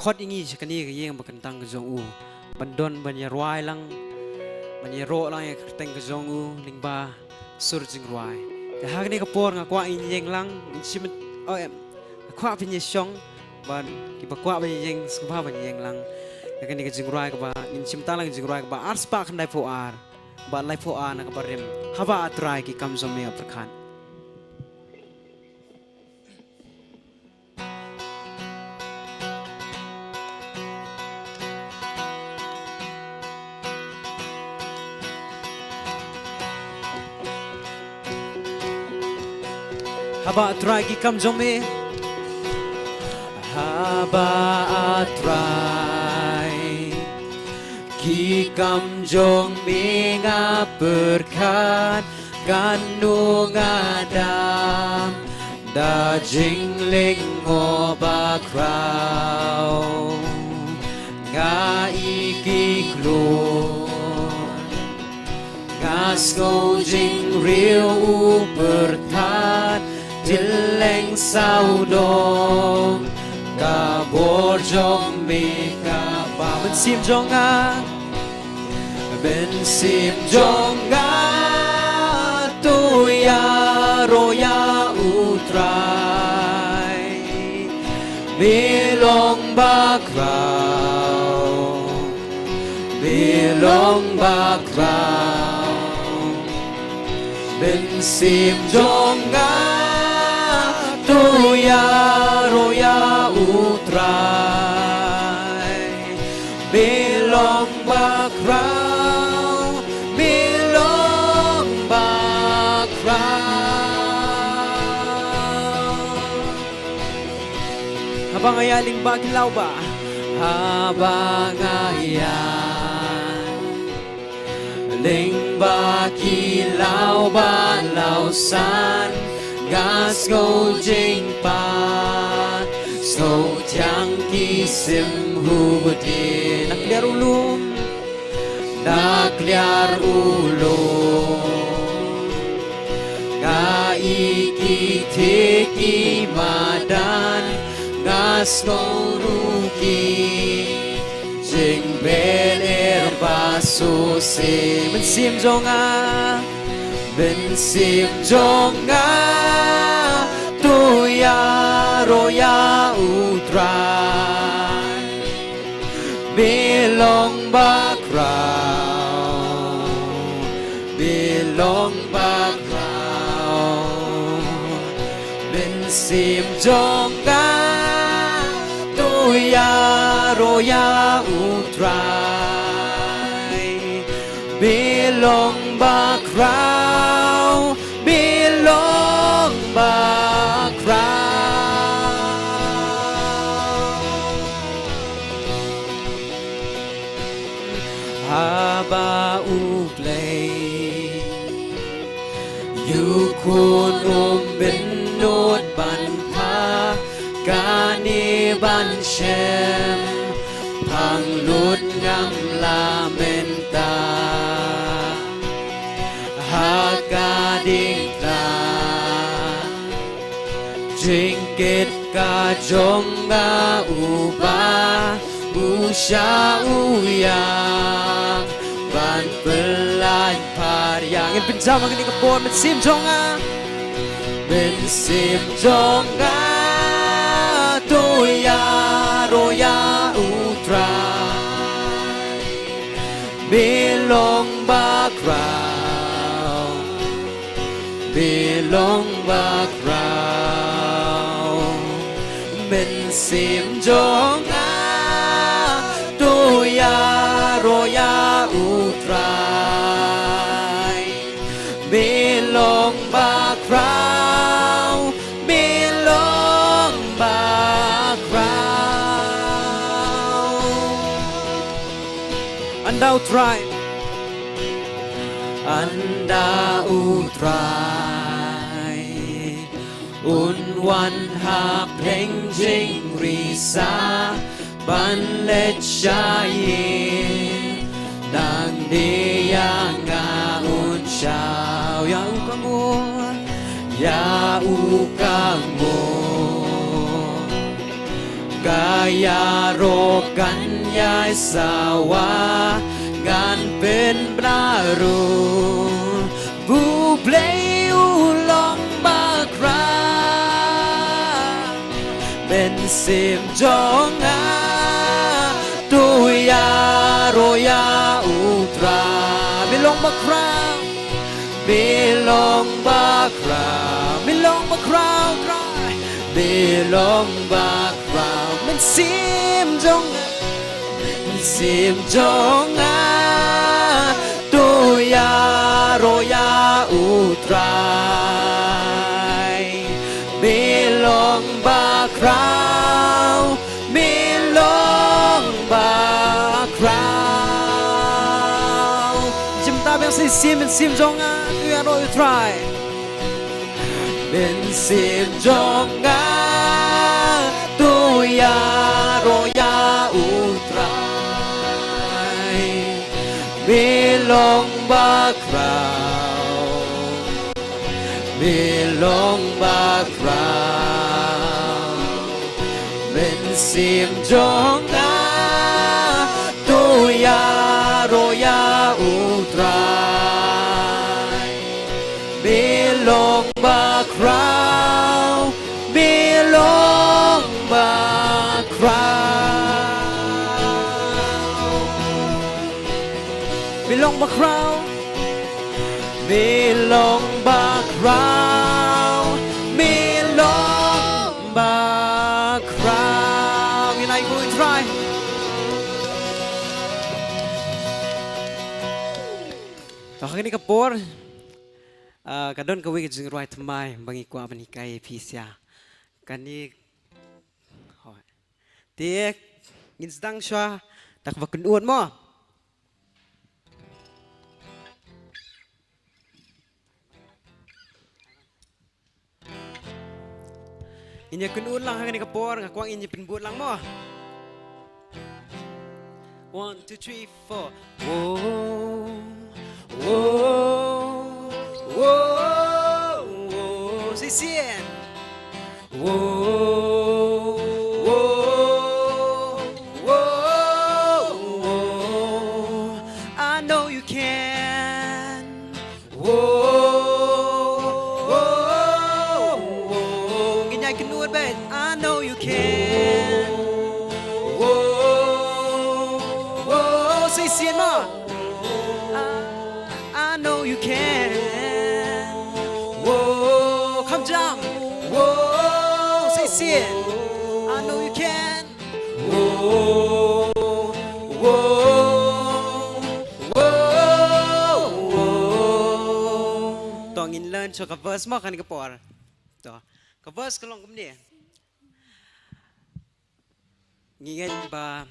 khot ingi sekani ke yang berkentang ke zong u bandon banya ruai lang banya ro lang yang keteng ke zong u lingba sur jing ruai ke hak ni kapor ngakwa inyeng lang insim oh em kwa pinye syong ban ki bakwa banya yang sengpa banya yang lang ke ni ke jing ruai ke ba insim talang jing ruai ke ba ars pa khandai po ar ba lai po ar na ke barem haba atrai ki kam zom me aprakhan Haba atrai ki kam jome Haba atrai ki kam jong mi nga berkat ganu ngadam da jing ling ngo ba krau nga iki klon nga sko jing riu u bertat Dileng sao dong Ka bor jong mi ka ba Ben sim jong a Ben sim jong a Tu ya ro ya utrai Bilong ba krau Bilong ba krau Ben sim jong a Tu ya ro ya utrai Bilong bakrau Bilong bakrau Habang ayaling bagilaw ba Habang ayaling bagilaw ba Lausan Gas go jing pa So tiang ki sim hu budi Nakliar ulum Nakliar ulum Ka iki teki madan Gas go ruki Jing bel basu sim Ben sim jong a Ben sim jong a Tu ya ro ya utrai Bilong bakrau Bilong bakrau Ben sim jong a Tu ya ro ya utrai Bilong bakrau Bilong bakrau Haba uplay Yukun benut ban pa Kani ban shem Panglut ngam la menta Hakadik ta Jingkit ka jong nga uba Usya uyang Ban pelai paryang Yang penjama kini kebon Ben sim jong nga Ben sim jong nga Tu ya ro ya utrai Bilong bakrau Bilong bakrau Ben sim jong a Tu ya ro ya utrai Bilong bakrau Bilong bakrau Anda utrai Anda utrai Unwan ha pleng jing risa Ban let shayin Dang dia nga un shao Ya ukamu Ya ukamu Gaya rokan yai sawa Ngan pen blaru Bu play ulong bakra Ben sim jonga Tuya roya utra Bilong bakra Bilong bakra Bilong bakra Bilong bakra Men sim jonga Sim jonga Tuya roya utrai Bilong bakrau Bilong bakrau Chúng ta biết sim jonga Tuya roya utrai Ben sim jonga Tuya roya utrai Bilong bakrau Bilong bakrau Ben sim jonga Tuya roya utrai Bilong bakrau Bilong bakrau Bilong bakrau Bilong bakrau Bilong bakrau Như này vui try Tao cái này kapor Kadon kawi jeng ruai temai bangi kwa banikai pisia Kani Tiek Nginsdang shwa Tak vakun uon mo Inya kun uon lang hangani kapor Ngakwang inya pinbuot lang mo 1, 2, 3, 4 Whoa Whoa Whoa Whoa Say sien Whoa Whoa Whoa Whoa I know you can Whoa Whoa Whoa Nghe cái nuốt bên I know you can Whoa Whoa Say sien mo I know you can Whoa Come jump Whoa Say sien I know you can Whoa Whoa Whoa Whoa Tong in learn cho ka verse mo kan ka por To ka verse ka long kum ni Ngingen ba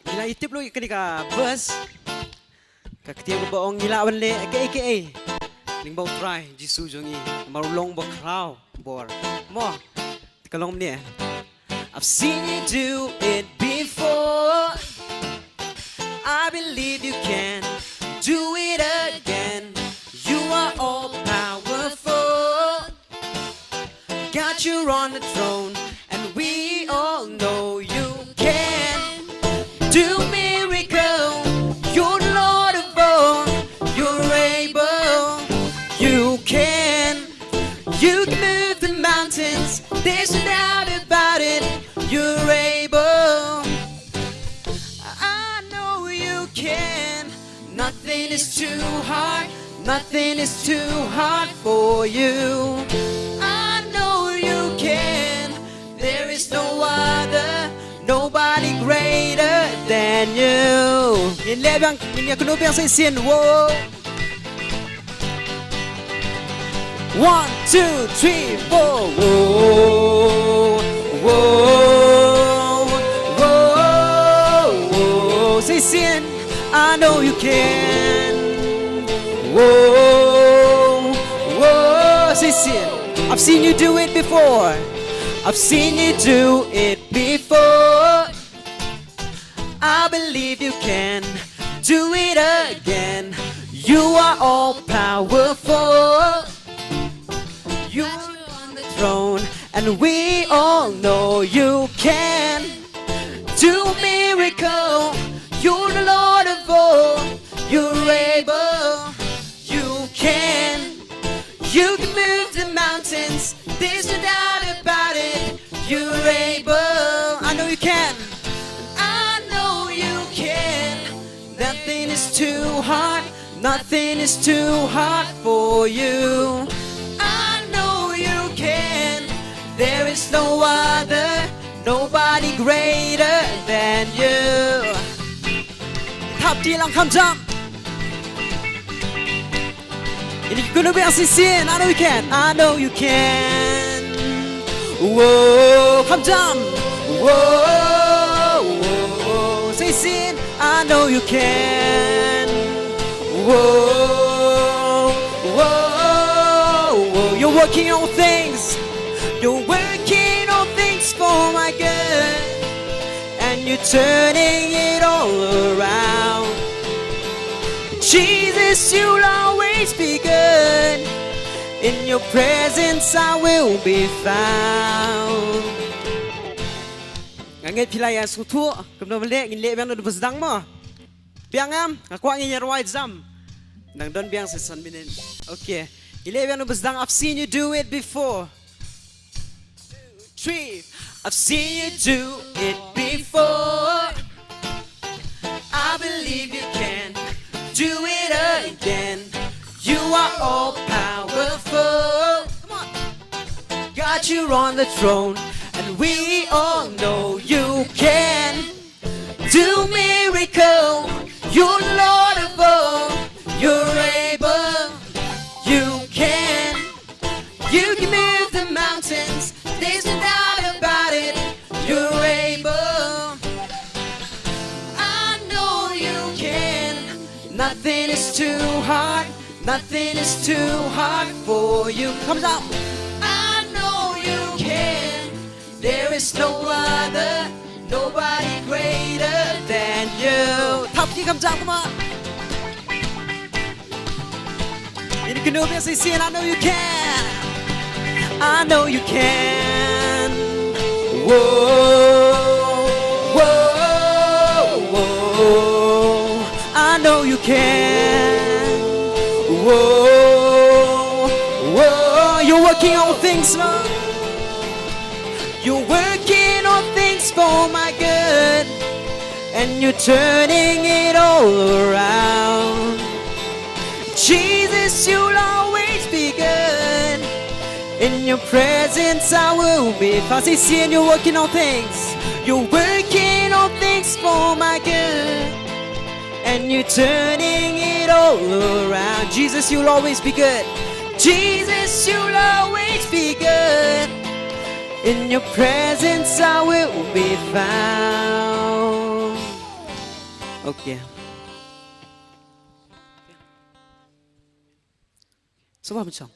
Gila itip lo ikani ka verse Kaktiya ko ba ong ilawan le aka Lingbao try Jisu jongi marulong ba kraw bor Mo Kalong ni I've seen you do it before I believe you can do it again You are all powerful Got you on the throne And we all know you can Do miracle You're Lord of all You're able You can You can move the mountains There's no doubt about it You're able I know you can Nothing is too hard Nothing is too hard for you I know you can There is no other Nobody greater than you Nhìn lẽ băng Nhìn nhà say xiên Whoa 1, 2, 3, 4 Whoa Whoa Whoa Whoa Say xiên I know you can Whoa Whoa Say xiên I've seen you do it before I've seen you do it before I believe you can do it again You are all powerful You're on the throne And we all know you can do a miracle. You're the Lord of all. You're able. You can. You can move the mountains. There's no doubt about it. You're able. I know you can. I know you can. Nothing is too hard. Nothing is too hard for you. I know you can. There is no other, nobody greater than you. ทับทีหลังคำจำ And you're gonna be a sincere. I know you can. I know you can. Whoa, คำจำ Whoa, whoa, say sin. I know you can. Whoa, whoa, whoa. You're working on things. You're working on things for my good. And you're turning it all around. Jesus, you'll always be good. In your presence I will be found. Ngay pilai yang sutu, kemudian balik ingin yang udah bersedang mah. Biangam, aku ingin nyerwai jam. Nang don biang sesan minin. Okay, ingin yang udah bersedang. I've seen you do it before. 3. I've seen you do it before. I believe you can do it again. You are all powerful. Come on. God, you're on the throne, and we all know you can do miracle. You're Lord of all. You're able. You can. You can move the mountains. There's no doubt about it. You're able. I know you can. Nothing is too hard. Nothing is too hard for you. Comes out. I know you can. There is no other, nobody greater than you. Top key comes out. Come on. You can do this, and I know you can. I know you can. Whoa, whoa, whoa. I know you can. Whoa, whoa. You're working on things, man. You're working on things for my good, and you're turning it all around. Jesus, you'll always be good. In your presence I will be found. See, and you're working on things. You're working on things for my good, and you're turning it all around. Jesus, you'll always be good. Jesus, you'll always be good. In your presence I will be found. Okay. So what happened?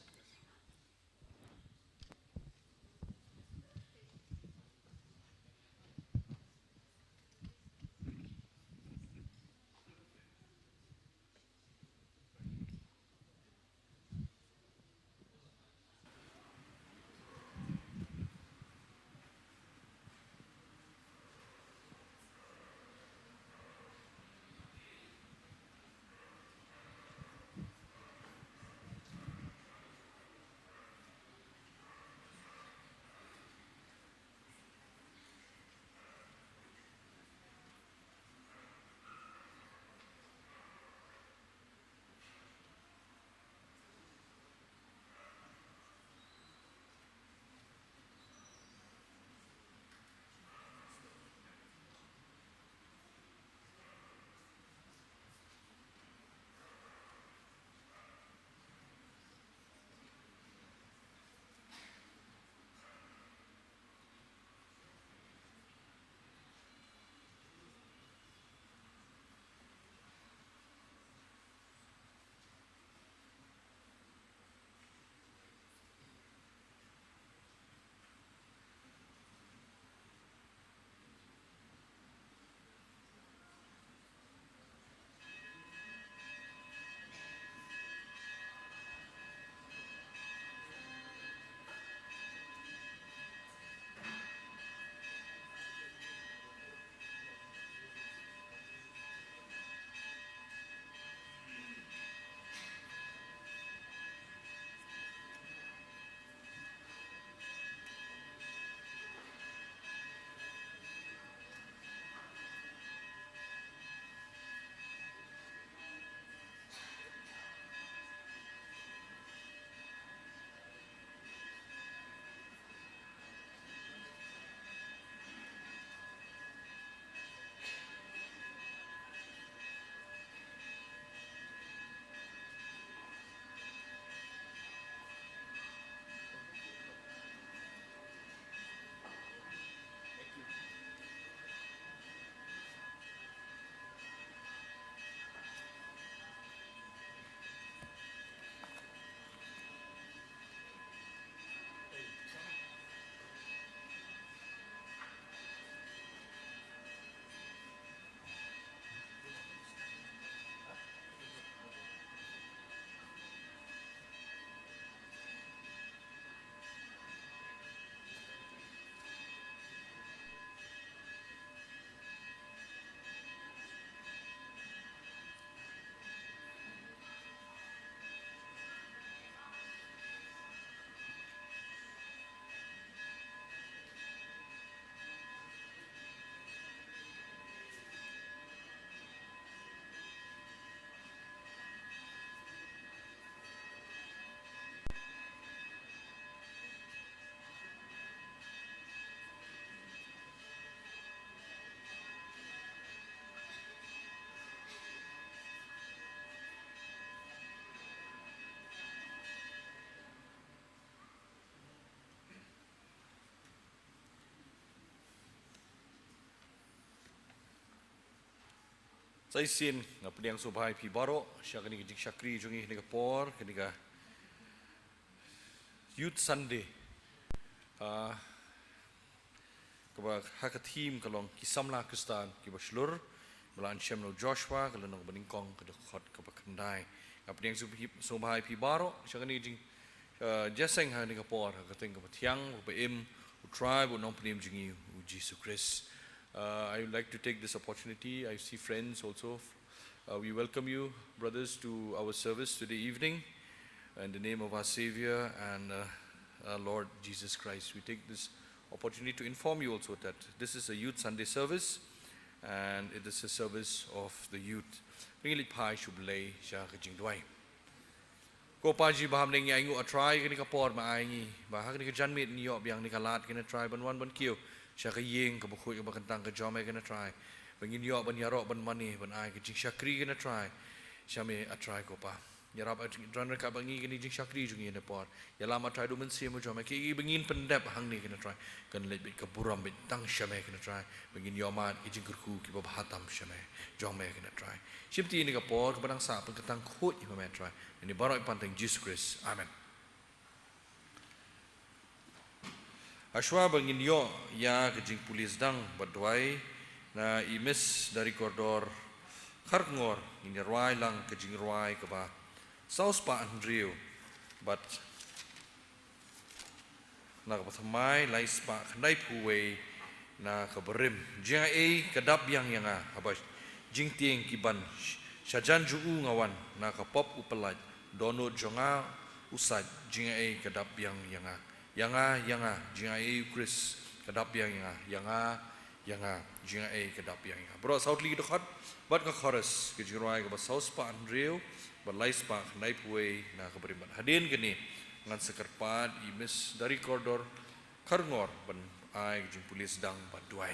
Saya sin ngapa yang subhai pi baro syak ni jing syakri jungi ni kapor kenika Youth Sunday kaba hak team kalong kisamla kristan kiba shlur belan shemno Joshua kalong beningkong ke khot kaba kendai ngapa yang subhai pi baro syak ni jing jaseng ha ni kapor ka teng kaba tiang ba im tribe non pnim jingi Jesus Christ. I would like to take this opportunity. I see friends also. We welcome you, brothers, to our service today evening. In the name of our Savior and our Lord Jesus Christ, we take this opportunity to inform you also that this is a Youth Sunday service and it is a service of the youth. Really pai shublay sha kajing dwai. Ko paji baham ning ya ingu atrai kini kapor ma ai ni ba ha kini janmit ni yo biang ni kalat kini try ban wan ban kiu. Syaka yeng ke buku ke bakantang ke jome kena try. Bangin yo ban yarok ban mani ban ai ke jing syakri kena try. Syame a try ko pa. Yarap dran ka bangi kini jing syakri jungi ne por. Ya lama try do men sia mo jome ki bangin pendap hang ni kena try. Kan lebih ke buram bit tang syame kena try. Bangin yo mat ki jing kurku ki ba hatam syame. Jome kena try. Syipti ni ka por ke badang sa pengkatang khot i ma try. Ini barok panteng Jesus Christ. Amen. Ashwa bangin yo ya kejing pulis dang badwai na imis dari koridor Kharngor ini ruai lang kejing ruai ke ba South Pa Andrew but na ka pathamai lais pa khandai puwe na ka berim jia e kadap yang yanga habas jing tieng kiban shajan ju ngawan na ka pop upelaj dono jonga usaj jia e kadap yang yanga Yanga jinga e Chris kadap yang yanga jinga e kadap yang bro South League dekat bat ka chorus ke jirai ke South Pa Andrew bat lais pa nai puai na ka beriman hadin gini ngan sekerpat imis dari koridor Kharngor ban ai jing pulis dang bat duai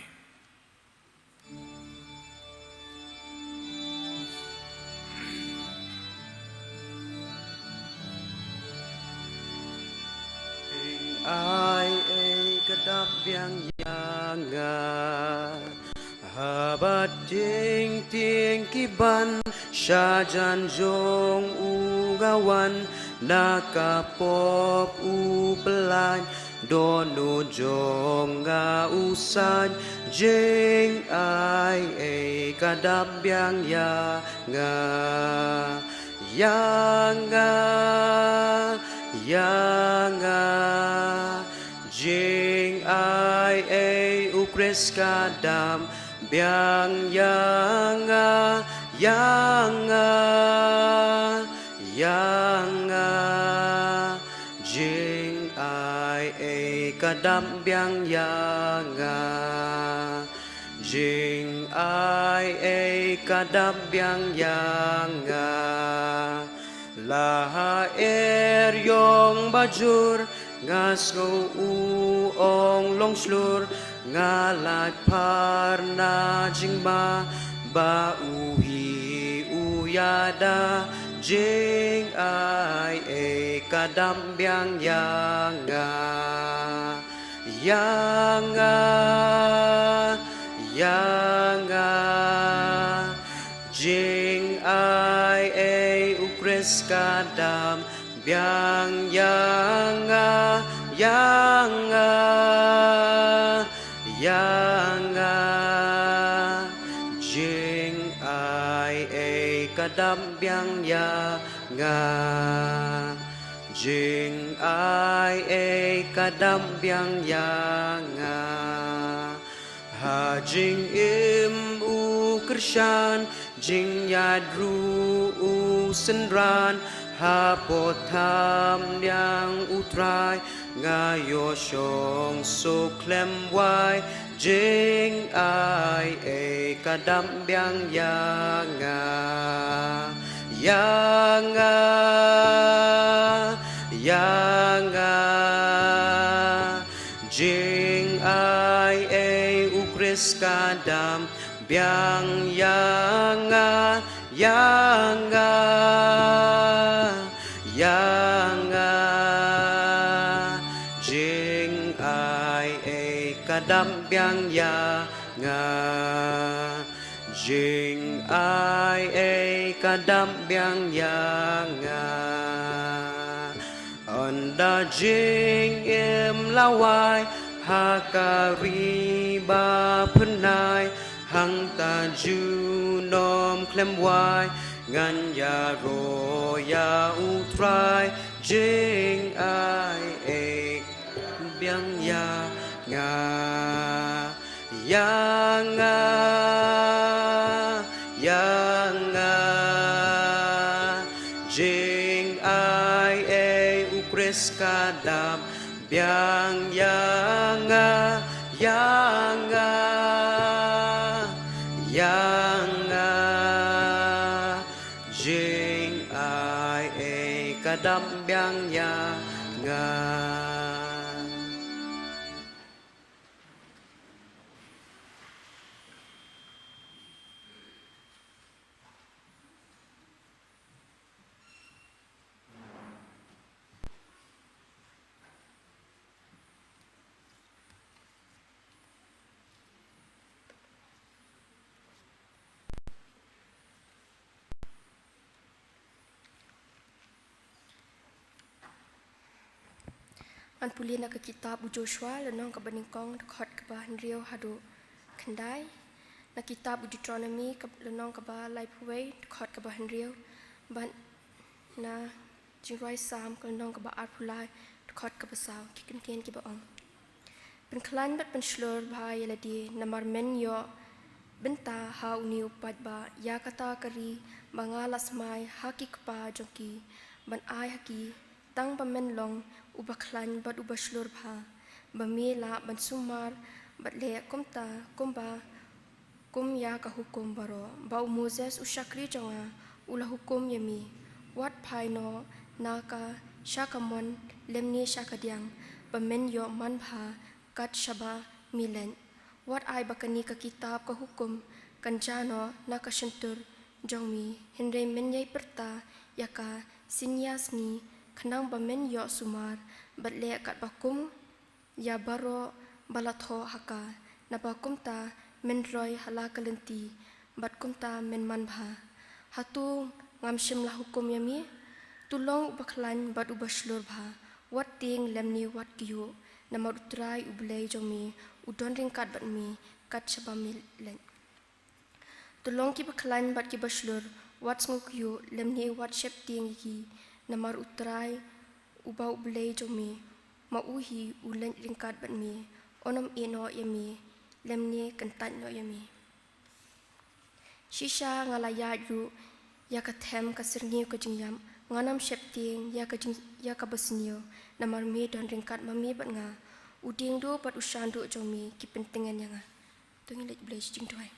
ai kadap yang yanga habat jing ting kiban syajan jong ugawan nakapop upelan dono jong ga usan jing ai kadap yang yanga jing ai ukres kadam biang yanga jing ai kadam biang yanga jing ai kadam biang yanga laha yong bajur ngas go uong long slur ngalat parna jingba ba uhi uyada jing ai kadam biang yanga jing ai ukres kadam biang yanga jing ai kadam biang yanga jing ai kadam biang yanga ha jing im u kershan jing yadru u senran ha potam yang utrai ngayo shong so klem wai jing ai kadam biang yanga jing ai ukres kadam biang yanga jing ai kadam biang yanga Jing ai e kadam biang yang Onda jing em lawai Hakari ba penai Hang ta ju nom klem wai Ngan ya ro ya utrai Jing ai e biang ya nga yang jing ai e ukres kadam biang yang jing ai e kadam biang yang An pulih nak ke kitab Joshua lenong ke beningkong dekat ke bahan riau hadu kendai nak kitab Deuteronomy ke lenong ke bah lai puai dekat ke bahan riau ban na jingrai sam ke lenong ke bah art pulai dekat ke besau kiken kian ki baong pen klan bat pen slur bhai ladi namar men yo benta ha uni upat ba ya kata kari bangalas mai haki kpa joki ban ai haki tang pamen long ubaklan bat ubaslur bha bamila ban sumar bat le kumta kumba kum ya ka hukum baro ba Moses usyakri jonga ula hukum yami wat phaino naka shakamon lemni shakadiang bamen yo man bha kat shaba milen wat ai bakani ka kitab ka hukum kanjano naka shentur jongmi henre menyai perta yaka sinyasni khnang bamen yo sumar batle kat bakum ya baro balatho haka na bakum ta menroi hala kalenti bat kumta men manbha hatu ngamshim la hukum yami tulong baklan bat ubaslur bha wat ting lemni wat kiyu namar utrai ublei jomi udon ringkat bat mi kat shabamil len tulong ki baklan bat ki baslur wat nguk yu lemni wat shep ting ki namar utrai ubau belai jomi mauhi ulen ringkat bat mi onom ino yami lemni kentat no yami shisha ngalaya yu ya kathem kasirngi ko jingyam nganam shep ting ya ka basnio namar mi don ringkat mami bat nga uding do pat ushandu jomi ki pentingan yanga tungi lek belai jing toy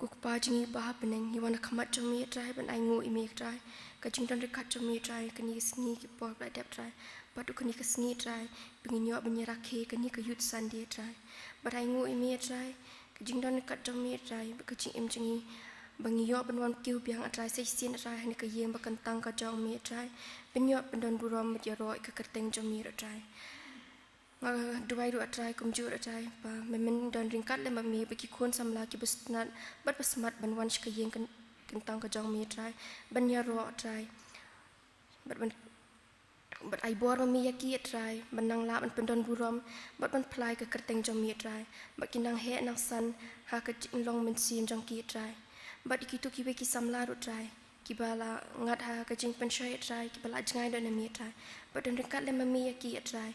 kukpa jingi bah peneng hiwana khamat jomi trai ban ai ngu imi trai kajing don dekat jomi trai kani sni ki por bla dep trai padu kani ke sni trai penginyo benyerakhe kani ke yut sandi trai barai ngu imi trai kajing don dekat jomi trai kajing im jingi bangiyo benwan kiu biang trai sei sin trai ni ke yeng bakantang ka jomi trai penyo pendon burom jero ke kerteng jomi trai duai du atrai kumju atrai pa memen don ringkat le mami bagi kon samla ki besnat bat besmat banwan ke yeng kentang ke jong mi trai ban ya ro trai bat ai bor mi yaki trai banang la ban pendon burom bat ban plai ke kerteng jong mi trai bat kinang he nang san ha ke long men sin jong ki trai bat ikitu ki be ki samla ro trai ki bala ngat ha ke jing pen shai trai ki bala jangai don mi trai bat don ringkat le mami yaki trai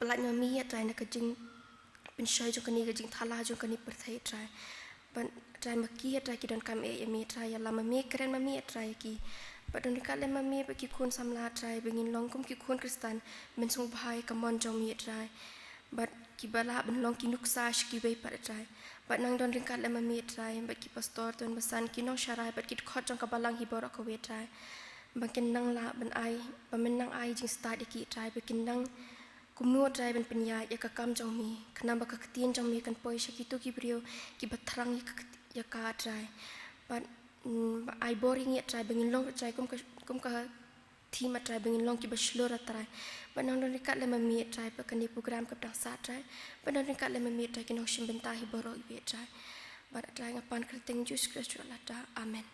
pelat mami trai nak ke jing pen shai jong kani ke jing thala jong kani perthai trai ban trai maki trai ki don kam e mi trai ya lama mi keren mami trai ki ba don dekat le mami ba ki kun samla trai bengin long kum ki kun kristan men sung bhai kamon jong mi trai bat ki bala ben long ki nuksa ki be par trai bat nang don dekat le mami trai ba ki pastor ton besan ki nong syarai bat ki khot jong ka balang hi bor ko we trai ba ken nang la ben ai ba men nang ai jing start ki trai ba ken nang kumnu trai ben penya ya ka kam jong mi khna ba ka tin jong mi kan poi shaki tu ki brio ki bathrang ya ka trai but ai boring ya trai bengin long trai kum ka ทีมาตรายบางลองกิบชลระตรายบันนองดนกัดเลยมามีตรายประกันในโปรแกรมกับดังซาตรายบันนองกัดเลยมามีตรายกินองชิมเป็นตาฮิบรออีเบียตรายบัดตรายngapan kerteng jus Kristus Allah ta amen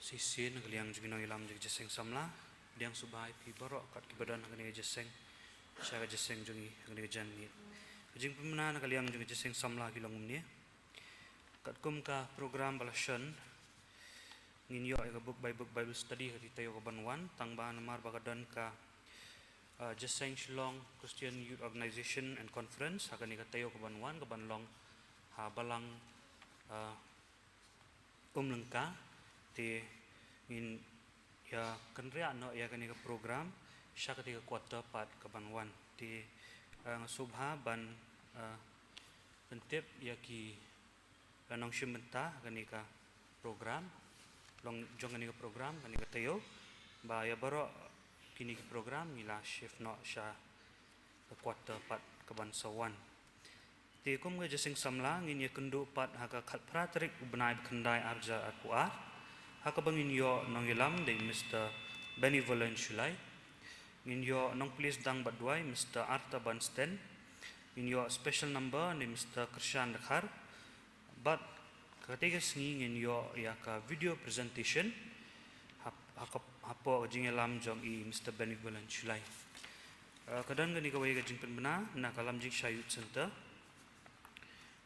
Sisin kaliang jugino ilam jug jeseng samla diang subai pi borok kat kibadan kani jeseng syaga jeseng jungi kani jan ni jing pemana kaliang jug jeseng samla kilong umni kat kum ka program balashan ngin yo ka book Bible study hati tayo ka banwan tang ba namar bagadan ka jeseng Shillong Christian Youth Organization and Conference hakani ka tayo ka banwan ka banlong ha balang lengka ti in ya kanria no ya kani ka program sya ketika kuarter part kabanwan ti subha ban pentip ya ki lanong syimenta kani ka program long jong kani ka program kani ka tayo ba ya baro kini ka program mila shift no sya ka kuarter part kabansawan ti kum ga jesing samla ngin ya kendu pat haka khat pratrik ubnai khandai arja akuar haka bangin yo nong ilam de Mr. Benevolent Shulai ngin yo nong please dang badwai Mr. Arta Bansten ngin yo special number ni Mr. Krishan Dakhar but ketika sngi ngin yo ya ka video presentation haka hapo jing ilam jong i Mr. Benevolent Shulai kadang gani ka wai ga jing penbena na kalam jing Shayut Center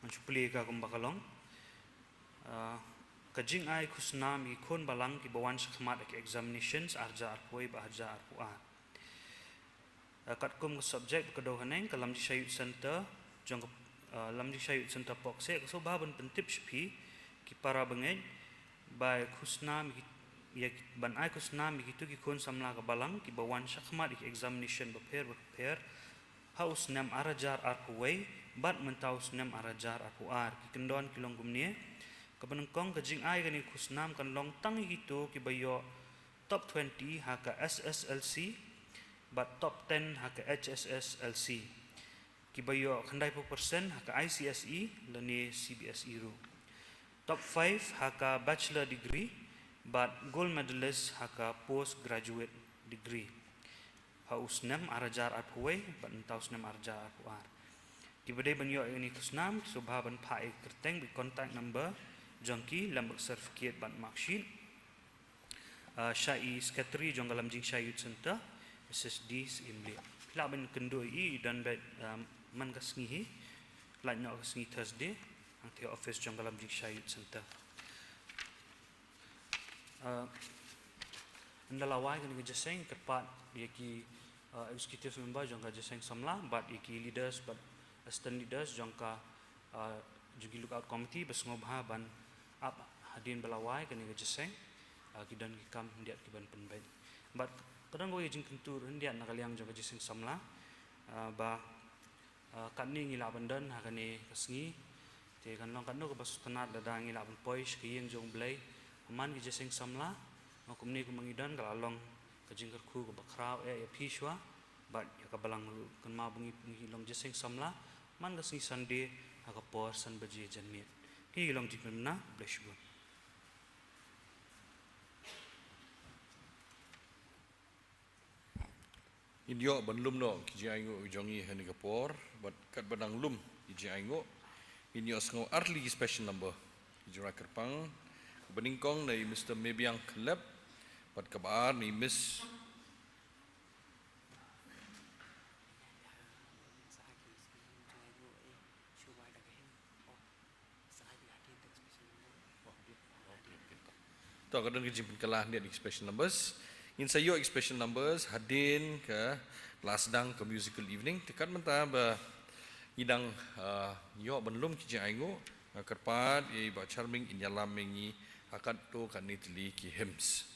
manchupli ka kumbakalong kajing ai kusnam ikon balang ki bawan sakmat ek examinations arja arpoi bahja arpua kat kum subject kedo haneng kalam di Shayut Center jong lam di Shayut Center pokse so baban pentip spi ki para bengej bai kusnam ya ban ai kusnam gitu ki kon samla ka balang ki bawan sakmat ek examination prepare haus nam arajar arpoi bat mentaus nam arajar arpuar ki kendon kilong gumnie kabanengkong kajing ai kani kusnam kan long tang gitu ki bayo top 20 haka SSLC but top 10 haka HSSLC ki bayo khandai % haka ICSE lani CBSE ru top 5 haka bachelor degree but gold medalist haka postgraduate degree hausnam arajar arpuai but tausnam arajar arpuar ki badai banyo ini kusnam subhaban phae kerteng bi contact number jongki lambak certificate ban marksheet syai secretary jong dalam jing Shayut Center Mrs. D Imli la ban kendo i dan bet man kasngi hi la nyok kasngi Thursday ang ti office jong dalam jing Shayut Center andalawai kan jeseng kepat yaki executive member jong ka jeseng samla but yaki leaders but assistant leaders jong ka jugi lookout committee besngobha ban up hadin belawai kani jeseng kidan kam ndiat kiban penbai but kadang go yejing kentur ndiat nakaliang jong jeseng samla ba kani ngila bandan hakani kasngi te kan long kan no bas tanat dadang ngila ban pois kiyeng jong blai man jeseng samla makumni ku mangidan kalalong kajing kerku ko bakrau ya phishwa but ya kabalang kan ma bungi long jeseng samla man kasngi Sunday haka por san baji janmit ki long jipna bless you Indio banlum no ki aingo jongi hani kapor but kat badang lum ki aingo inyo sngo early special number ki kerpang beningkong nei Mr. Mebiang Club but kabar ni Miss to kadang kijimpen kalah dia di special numbers in sayo special numbers hadin ke last dang ke musical evening tekat menta ba idang yo benlum ki aingo kerpat i ba charming in yalam mengi akan to kanitli ki hymns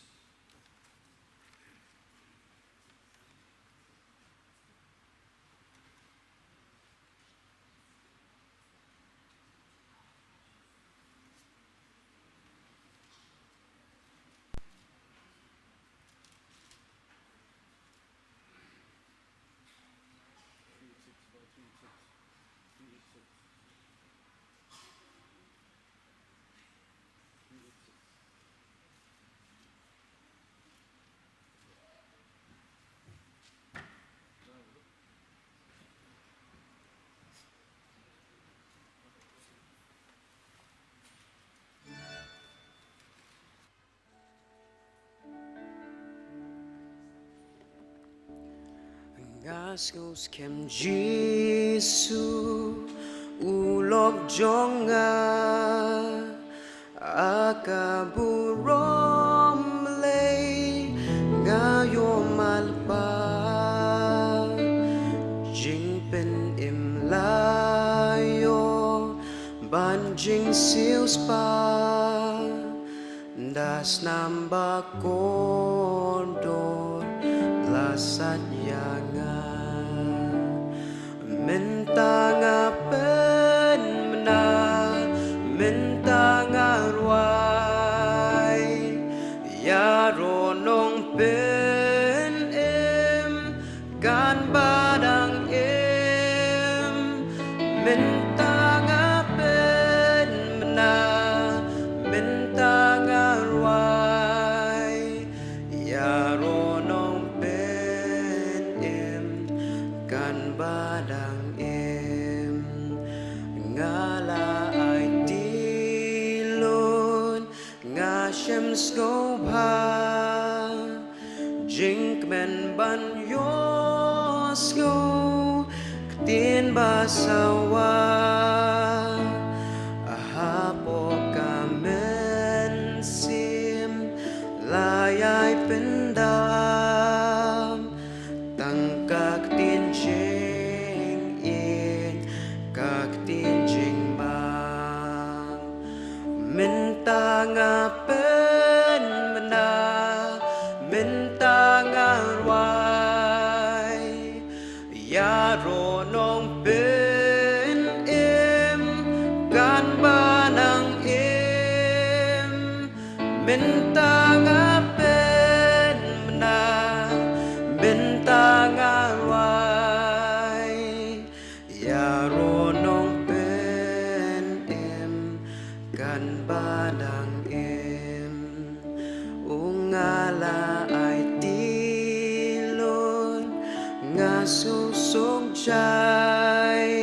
Ngaskus kem Jesu ulok jonga akaburom lay ngayo malpa jing pen im layo ban jing sius pa das namba kondor lasat yanga minta ngapen mena minta ngarwai ya ronong pen em gan badang em minta ngapen mena minta ngarwai ya ronong pen em gan badang em ngala ai tilon nga shem sko bha jink men ban yo sko tin basawa ahapo kamen sim layai pendam tangkak tin jing in kak tin jing bang minta ngapen mena minta ngarwai ya ronong pen em kan banang em minta ngapen mena minta ngarwai ya ronong pen em kan badang em ungala ai tilon nga susong chai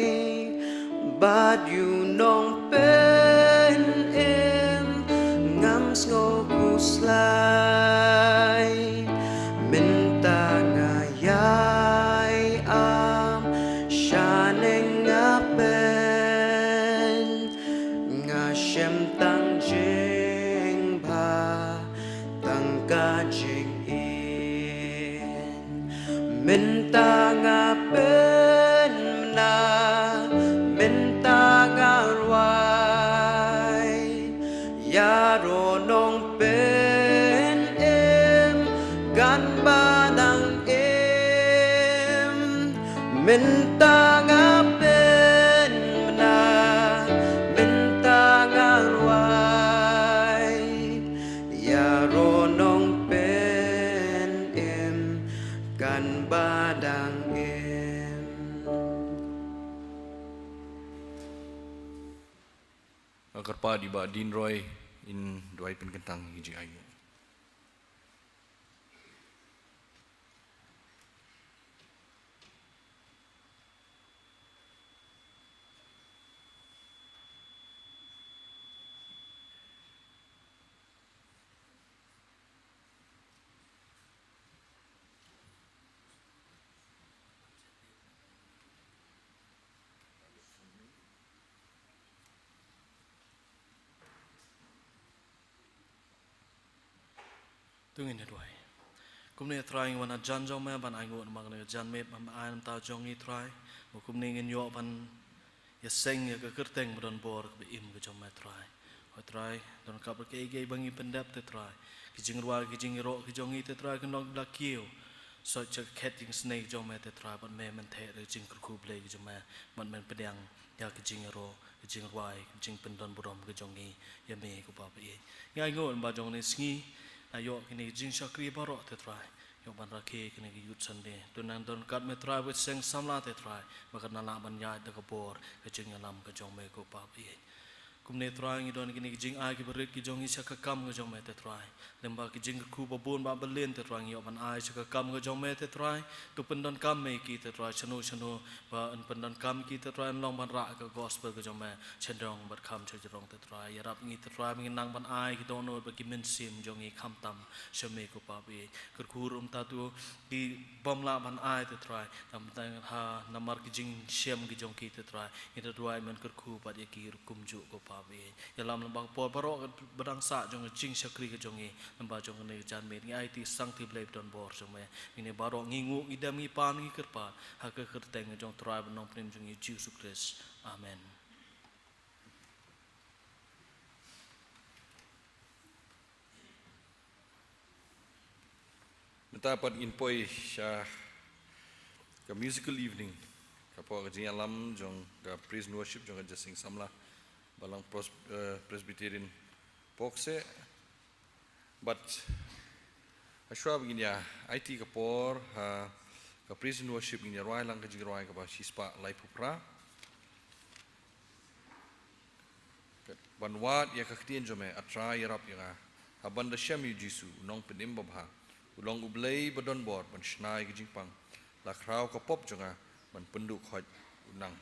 but you nong pen em ngam ngo kuslai minta ngayai am shaneng ngapen nga shem tang jing ba tang ka jing in minta ngapen na minta ngarwai ya ronong pen em gan badang em minta ngapen na minta ngarwai ya ronong pen em gan badang em agar pa di ba din roy in duai pen kentang hiji ayu tungin duai kumne try wana jan jong me ban ai ngot mag ne jan me ban ai nam ta jong ni try mo kumne ngin yo ban ya seng ya ka kerteng ban bor be im ke jong me try ho try don ka ke ge bangi pendap te try ki jing rwa ki jing ro ki jong ni te try kan dog black kill so cha catching snake jong me te try ban me man the re jing ku play ki jong me man men pedang ya ki jing ro ki jing rwa ki jing pendon borom ki jong ni ya me ku pa pe ngai ngot ba jong ni sngi ayo kini jing shakri baro te try yo ban rakhe kini yut sande tunan don kat me try with seng samla te try makan nala ban ya de kapor ke jing lam ke jong me ko pa pi kumne trai ngi don kini jing ai ki berit ki jong isa ka kam ga jong me te trai lemba ki jing ku babun ba belen te trai ngi ban ai sa ka kam ga jong me te trai ku pendon kam me ki te trai chanu chanu ba an pendon kam ki te trai long ban ra ka gospel ga jong me chendong bat kam che jong te trai ya rap ngi te trai ngi nang ban ai ki don no ba ki men sim jong ngi kham tam shame ko pa bi kur kur ta tu ki bom la ban ai te trai tam tang ha namar ki jing shem ki jong ki te trai ni te trai men kur ku pa ye ki kum ju ko pa bi ya lam lambang por paro badang sa jong jing sakri ka jong ni lamba jong ne jan me ni ai ti sang ti blai don bor jong me ni baro ngi ngu i dam ngi pan ngi kerpa ha ka ker teng jong trai ban nong prim jong ni Jesus Christ amen. Mentapat inpoi sya ke musical evening kapo ke jing alam jong ke praise and worship jong ke sing samla balang Presbyterian pokse but ashwa begini ya IT kapor ha ke praise and worship ini roi lang ke jing roi ke ba sispa lai pupra banwat ya kakhtien jome atra yarap ya abanda shami jisu nong penim babha ulong ublei badon bor ban shnai ke jingpang la krau ka pop jonga ban penduk khoj unang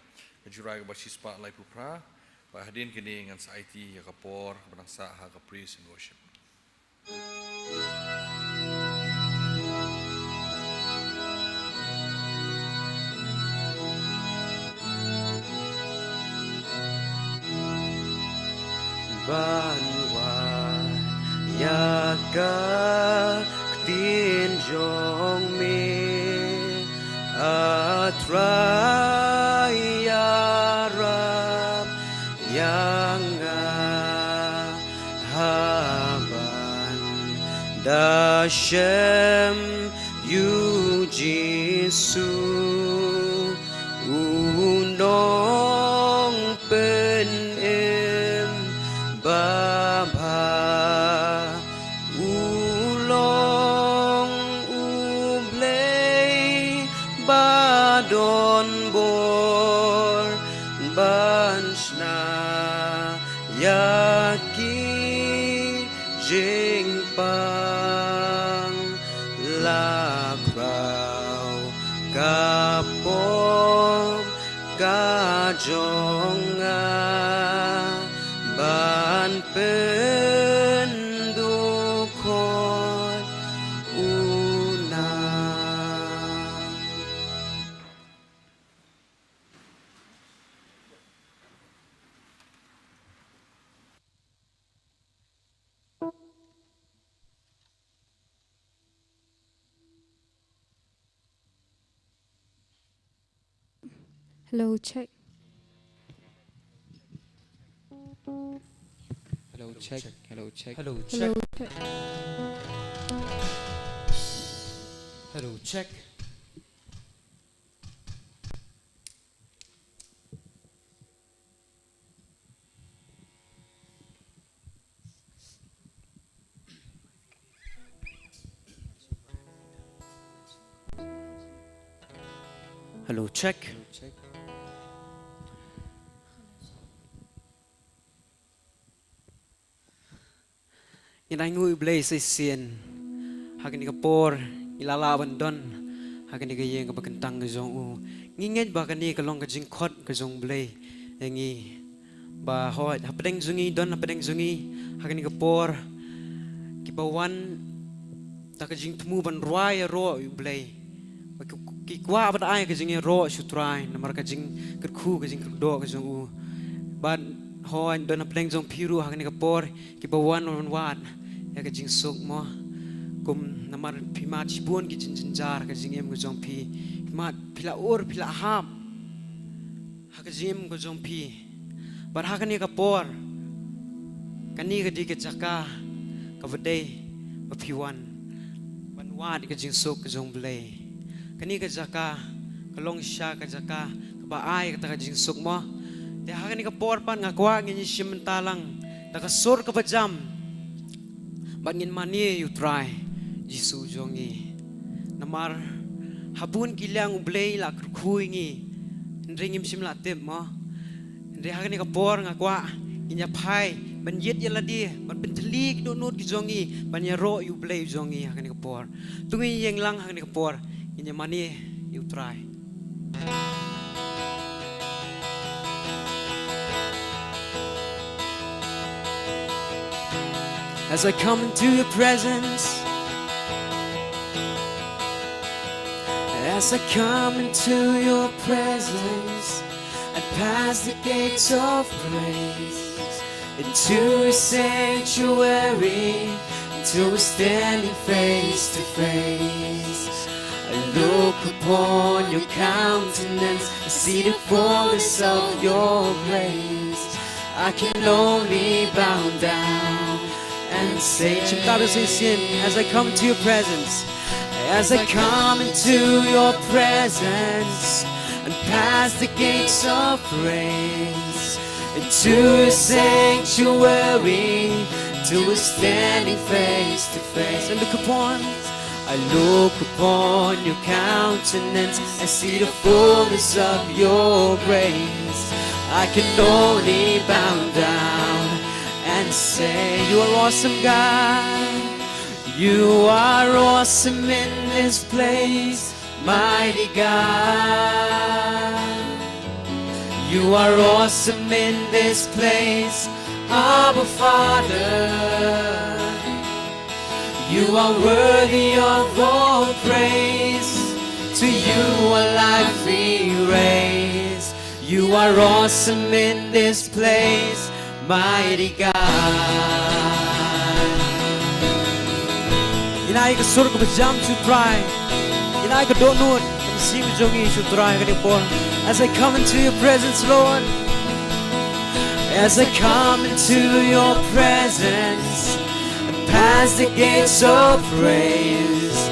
kejurai ke basis pa lai pupra ba hadin kini ngan sa IT ya kapor banang sa ha ka praise and worship. Banwa ya ka tin jong me atrai yarab yang haban dashem yu jisu unong pen Baba ulong ublei badon bor banshna yaki jingpang lakrau kapom kajonga ban pendukon unang. Hello, check. Hello check. Hello check. Hello, check. Hello check. Hello check. Inai ngui blay say sien hakin ni kapor ilala bandon hakin ni kayeng kabakentang ke zong u nginget ba kani kalong ka jingkhot ka zong blay engi ba hot hapdeng zungi don hapdeng zungi hakin ni kapor kibawan ta ka jing tmu ban ruai ro blay ki kwa ba ai ka jing ro sutrai namar ka jing kerkhu ka jing do ka zong u ban hoi don hapdeng zong piru hakin ni kapor kibawan wan ya ka jing sok mo kum namar pimat sibun ki jinjar ka jing em ko jong pi pimat pila or pila ham ha ka jim ko jong pi bar ha ka ni ka por kani ka di ka jaka ka vade ba piwan ban wat ka jing sok ka jong blay kani ka jaka ka long sha ka jaka ka ba ai ka jing sok mo de ha ka ni ka por pan nga kwa ngi sim talang ta ka sor ka ba jam Bangin mani you try Jisu jongi namar habun kilang ublay la kruingi ndringim simla tem mo ndre hagani ka por nga kwa inya pai ban yet yala dia ban pentlik do not jongi ban ya ro you play jongi hakan kapor tungi yeng lang hakan kapor inya mani you try. As I come into your presence, as I come into your presence, and pass the gates of praise, into a sanctuary, until we're standing face to face. I look upon your countenance, I see the fullness of your grace. I can only bow down and say, as I come into your presence, as I come into your presence, and pass the gates of praise, into a sanctuary, till we're standing face to face. I look upon your countenance, I see the fullness of your grace. I can only bow down and say, you are awesome, God. You are awesome in this place, mighty God. You are awesome in this place, Abba Father. You are worthy of all praise. To you our life we raise. You are awesome in this place, mighty God. Inai ka sur ko bajam chu try. Inai ka don't know it. See me jongi chu try ka por. As I come into your presence, Lord. As I come into your presence, and pass the gates of praise,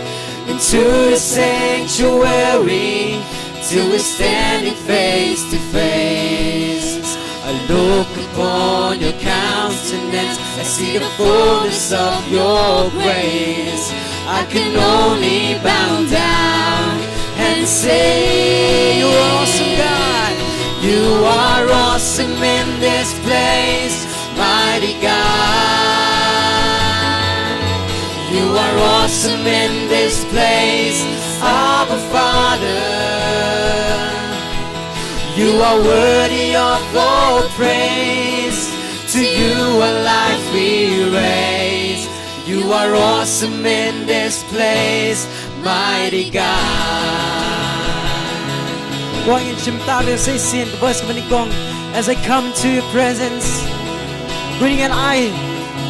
into the sanctuary, till we're standing face to face. I look upon your countenance, I see the fullness of your grace. I can only bow down and say, you're awesome, God. You are awesome in this place, mighty God. You are awesome in this place, Abba Father. You are worthy of all praise. To you our life we raise. You are awesome in this place, mighty God. As I come to your presence, bring an eye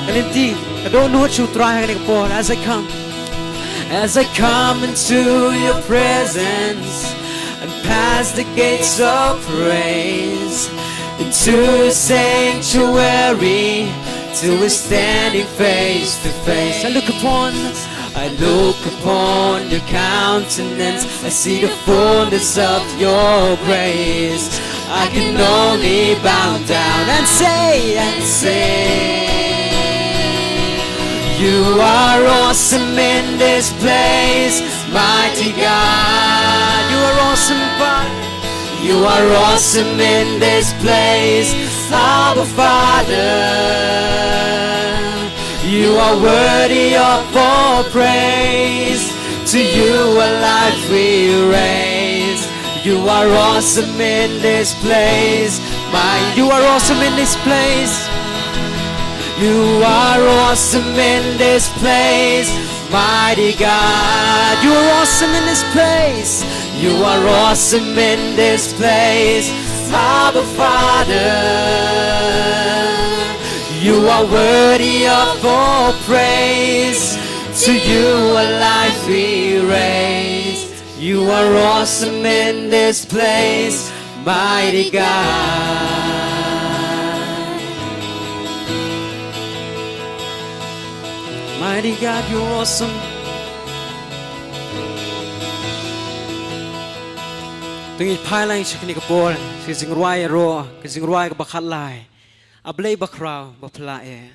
and indeed I don't know what you try as I come into your presence, and pass the gates of praise, into a sanctuary, till we're standing face to face. I look upon your countenance, I see the fullness of your grace. I can only bow down and say, you are awesome in this place, mighty God. You are awesome, Father. You are awesome in this place, Abba Father. You are worthy of all praise. To you our life we raise. You are awesome in this place, you are awesome in this place. You are awesome in this place, mighty God. You are awesome in this place. You are awesome in this place, Abba Father. You are worthy of all praise. To you our life we raise. You are awesome in this place, mighty God. Mighty God, you're awesome. Tungi pai lang shikni kapor, kising ruai ro, kising ruai ka bakat lai, ablay bakraw baplae.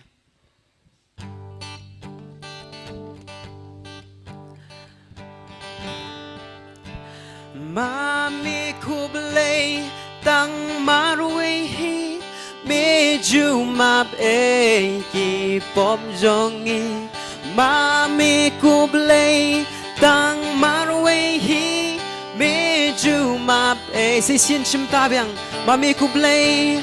Mami kublay tang marway hi, me ju map e ki pop jongi ma mi kublei tang marway hi mi ju map e si xin chim ta biang ma mi kublei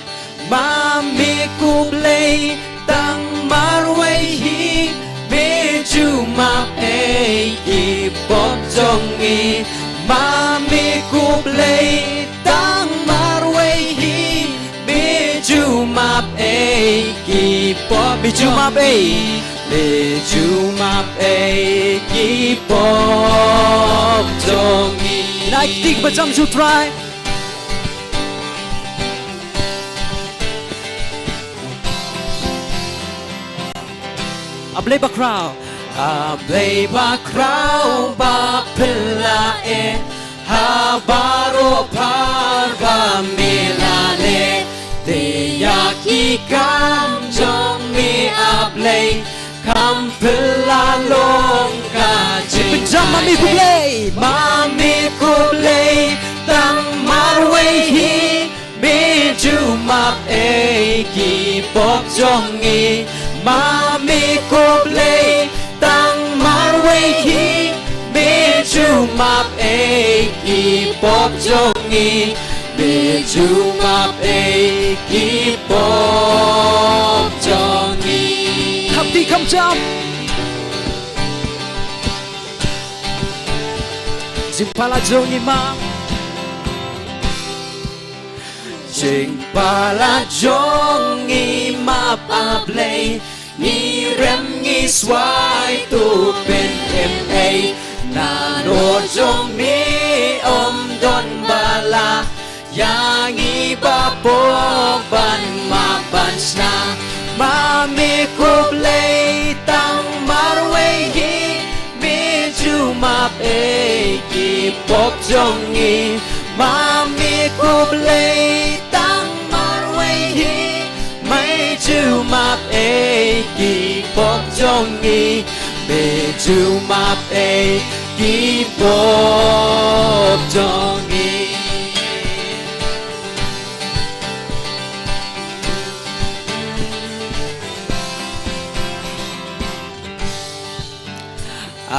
tang marway hi mi ju map e ki pop jongi ma mi kublei tang marway hi mi ju map e ki pop mi ju map e mi ju map e ki pop jongi nai tik ba jam ju try a play ba crowd ba pilla e ha baro par ba milane te ya ki kam jong mi a play kam pilla long ka jing jam mami ku play tang marway hi mi ju map e ki pop jong i Mami ko play tang marway hi mi ju map e ki pop jongi mi ju map e ki pop jongi khắp đi khăm chăm dừng pala jongi ma dừng pala jongi map a play Ni rem ni swai tu pen ma na no jong mi don bala yang i ba po ban ma ban sna ma mi ko play tang marway hi mi ju map e ki pop jong i ma mi ko play tang marway hi mai ju map e ki pop jongi me ju map e ki pop jongi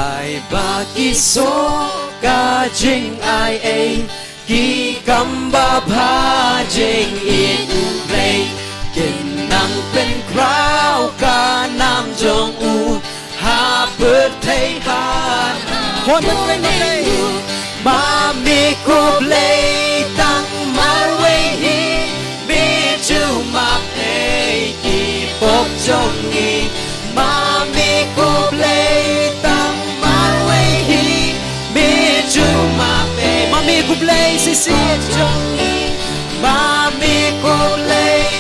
ai ba ki so ka jing ai a ki kam ba pha jing in play Kinh năng bên crowd ca nam jong u ha bớt thấy ha hôn bên đây ma mi cô play tăng marway hi mi chu map e ki pop jong i ma mi cô play tăng marway hi mi chu map e ma mi cô play si si jong i ma mi cô play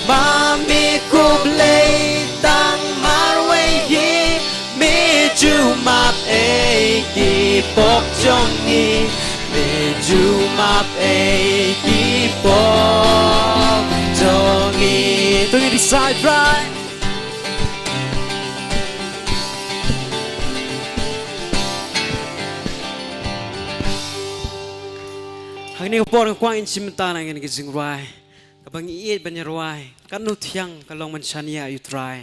Mami ku play tang marway hi mi ju map e ki pop jongi mi ju map e ki pop jongi tôi đi side right Hang ni kapor kwang in simta na ngin gizing rai kapang iit banya rai kan nu thiang kalong man chania you try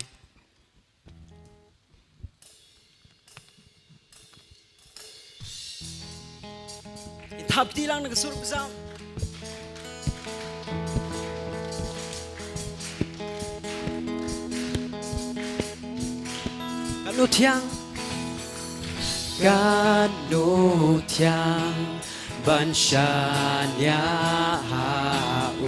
thap ti lang nagasur bizam kan nu thiang ban shanya hau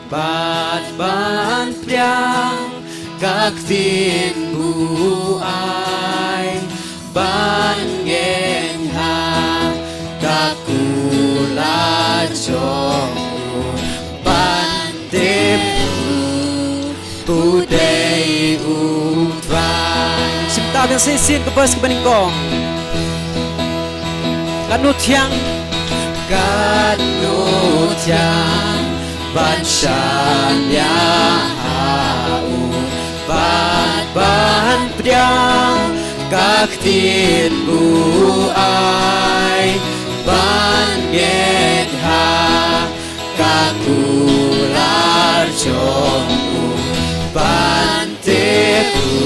ban priang các tin bu ai ban ngen ha các kula chong ban tem tu day utvan simta yang sin ke bas ke beningkong kanu thiang kanu thiang ban shanya hau ban priang các tin bu ai ngek ha kakular jongku banteku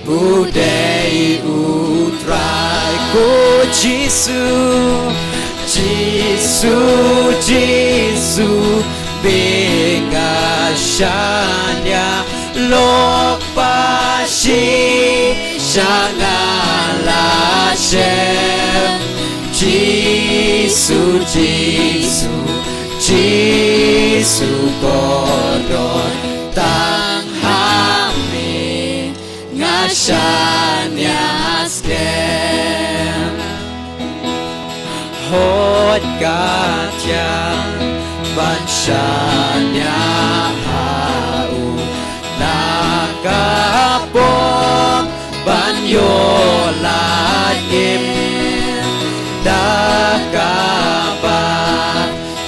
budai utrai ko Jisu Jisu Jisu bengashanya lopashi shangala shem Jisu Jisu Jisu kodon tang hami ngashanya skem hot katyang banshanya hau nakapom banyolayim dakabat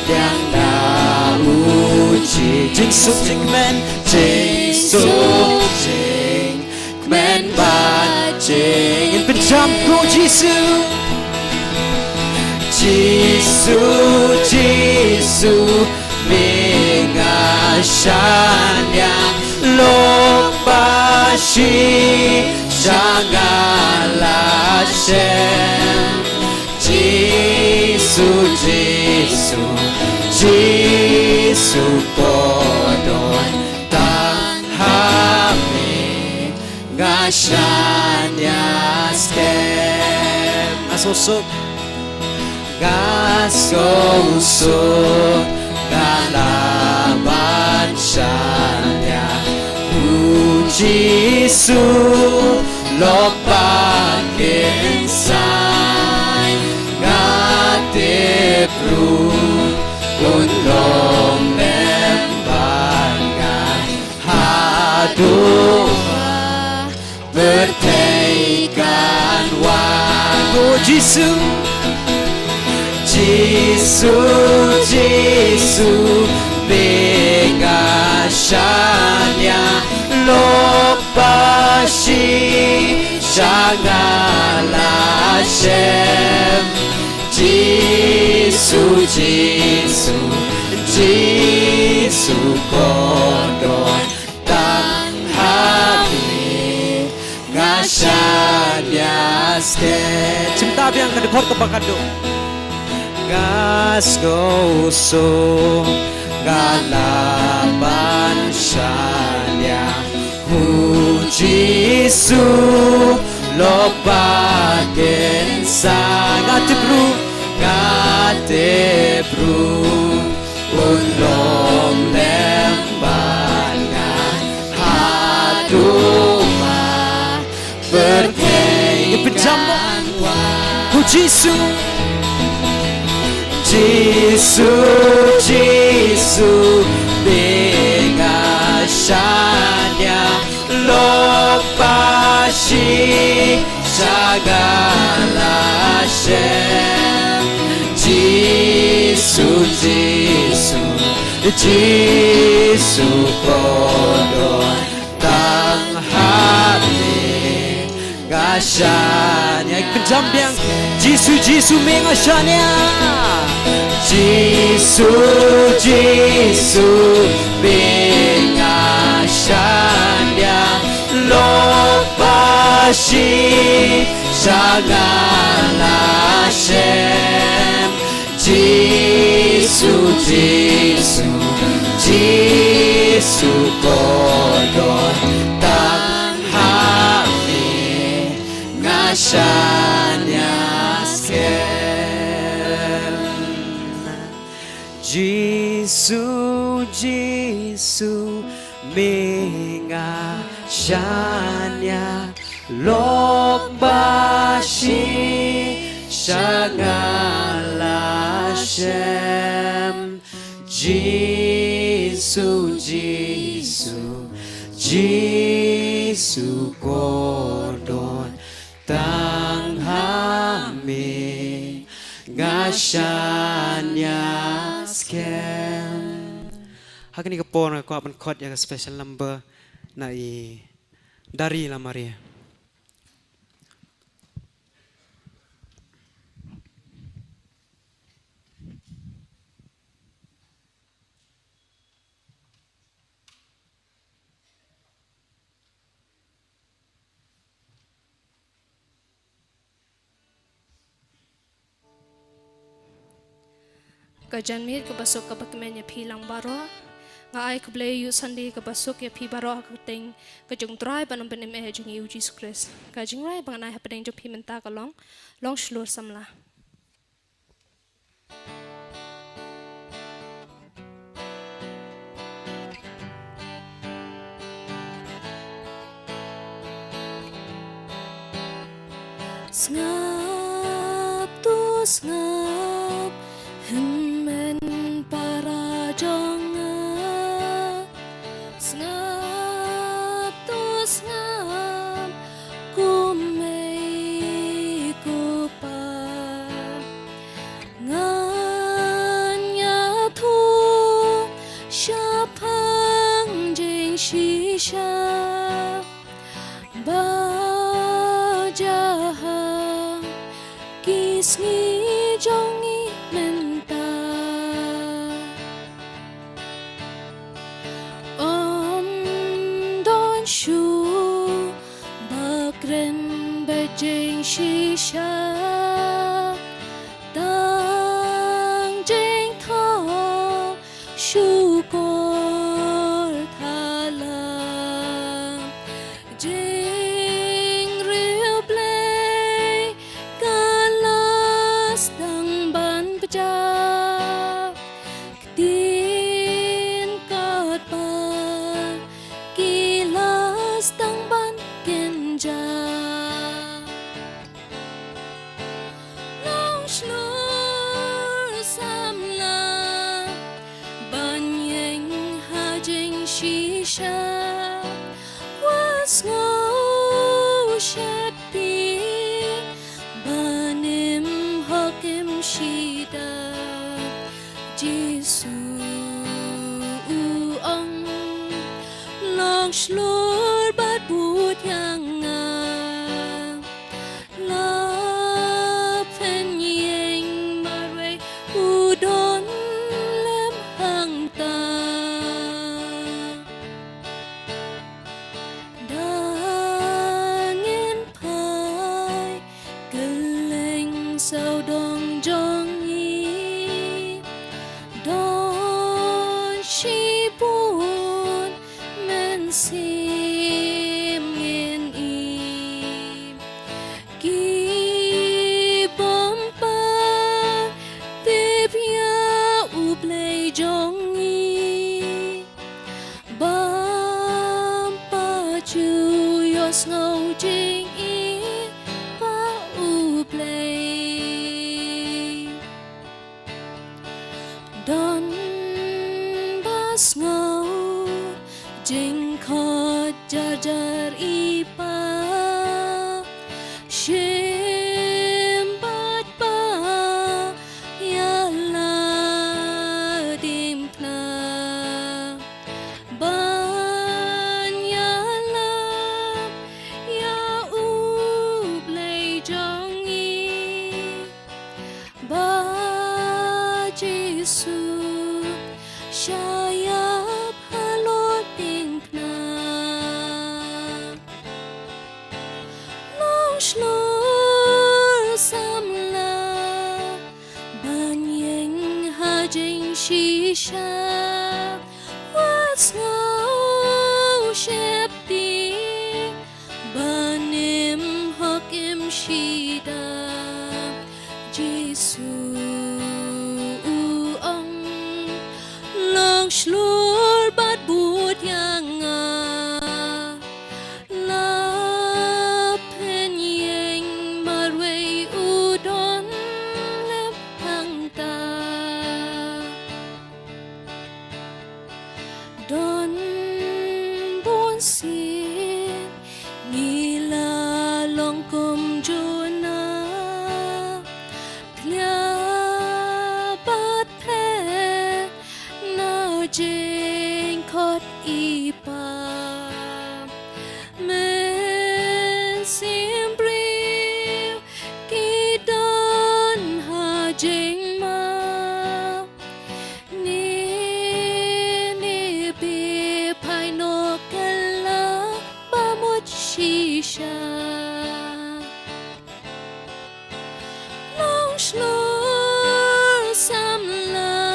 yang nauji jing suk jing men jing suk jing men ban jing in penjamku Jisu Jisu Jisu mengashanya lopashi shangala shem Jisu Jisu Jisu kodon tang hami ngashanya skem asusuk gasosuk galaban shanya Jisu lopan insai ngate pru undong lembangan haduha bertaikan wago Jisu Jisu Jisu bengashanya lopashi shangala shem Jisu Jisu Jisu kodon tang hami ngashanya skem chúng ta biang kada khot kapakado gas goso galaban shanya Jisu lopaken sa ngate bru ulong lembangan haduma bertaikan wago Jisu Jisu Jisu bengashanya lopashi shagala shem Jisu Jisu Jisu kodon tang hati ngashanya penjambiang Jisu Jisu mengashanya Jisu Jisu mengashanya lopashi shagala shem Jisu Jisu Jisu kodon tang hami ngashanya skem Jisu Jisu mengashanya lopashi shagala shem Jisu Jisu Jisu kodon tang hami ngashanya skem Hakani kapon ko apan khot ya special number na i dari la Maria kajan mit ka basok ka bakmen ya phi lang baro nga ai ka ble yu sunday ka basok ya phi baro ka ting ka jung trai ban ben me jung yu jesus christ ka jing rai bang nai happening jo phi menta ka long shlur samla Ngap tu ngap men para jonga ngap tu ngap ku mei ku pa nganya thu sha phang jing shi sha ba Kisni jongi menta don shu bakren bejeng shisha tang jeng tho shu kor thala jeng riu play Tang ban pja tin kot pa kilas tang ban kenja long shlur samla ban yeng ha jing shisha was no shakti banim hakim shida Giêsu ông long shlur bat but yang nga la phen yeng marwe udon lem hang ta dangin phai keleng sau dong jong yi don shi bun men sim yin im ki bom pa tip ya u play jong yi bam pa chu yos ngau jing i pa u play Don bas ngau jing khot jar jar ipa shim bat pa ya la dim pla ban ya la ya u play jong yi ba Giêsu shayap halot ding na long shlur samla ban yeng ha jing shisha what's no shepti banim hakim shida Giêsu long shlur bat but yang nga la pen yeng marwe udon lem hang ta don bon sin ni la long kum juna thlia bat the jing khot ipa men simbriu ki don ha jing ma ni bi pai no kala ba mo shisha long shlur samla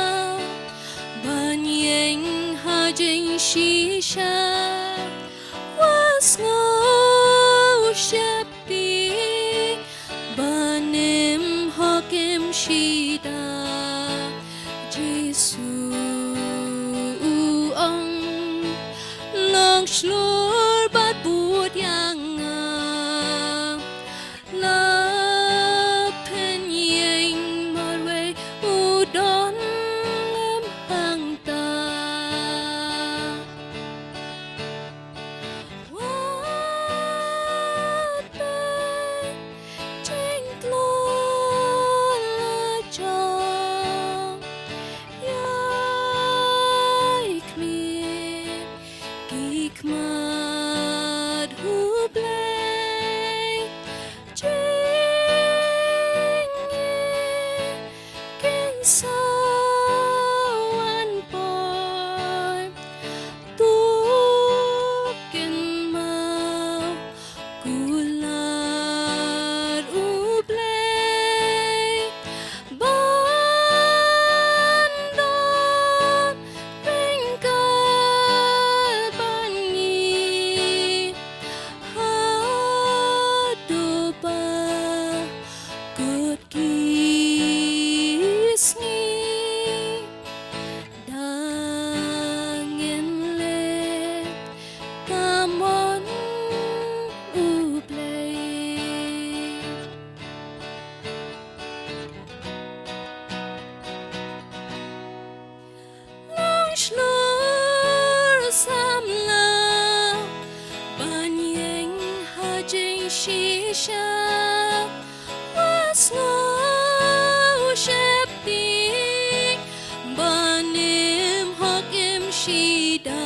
sha was ngô shep đi banim hakim shida Giêsu ông long slur bat bút yang la pen yeng marwe udon lem hang ta wat ben cheng lo la chong yai kmien geek mad hu blay cheng ken sawan boy tu ken mau gular u blay bandon bengkal bangi hadoba good kisni dangin le kamon ublay long slur sam lao ban yeng ha jing shisha was no shep di banim hakim shida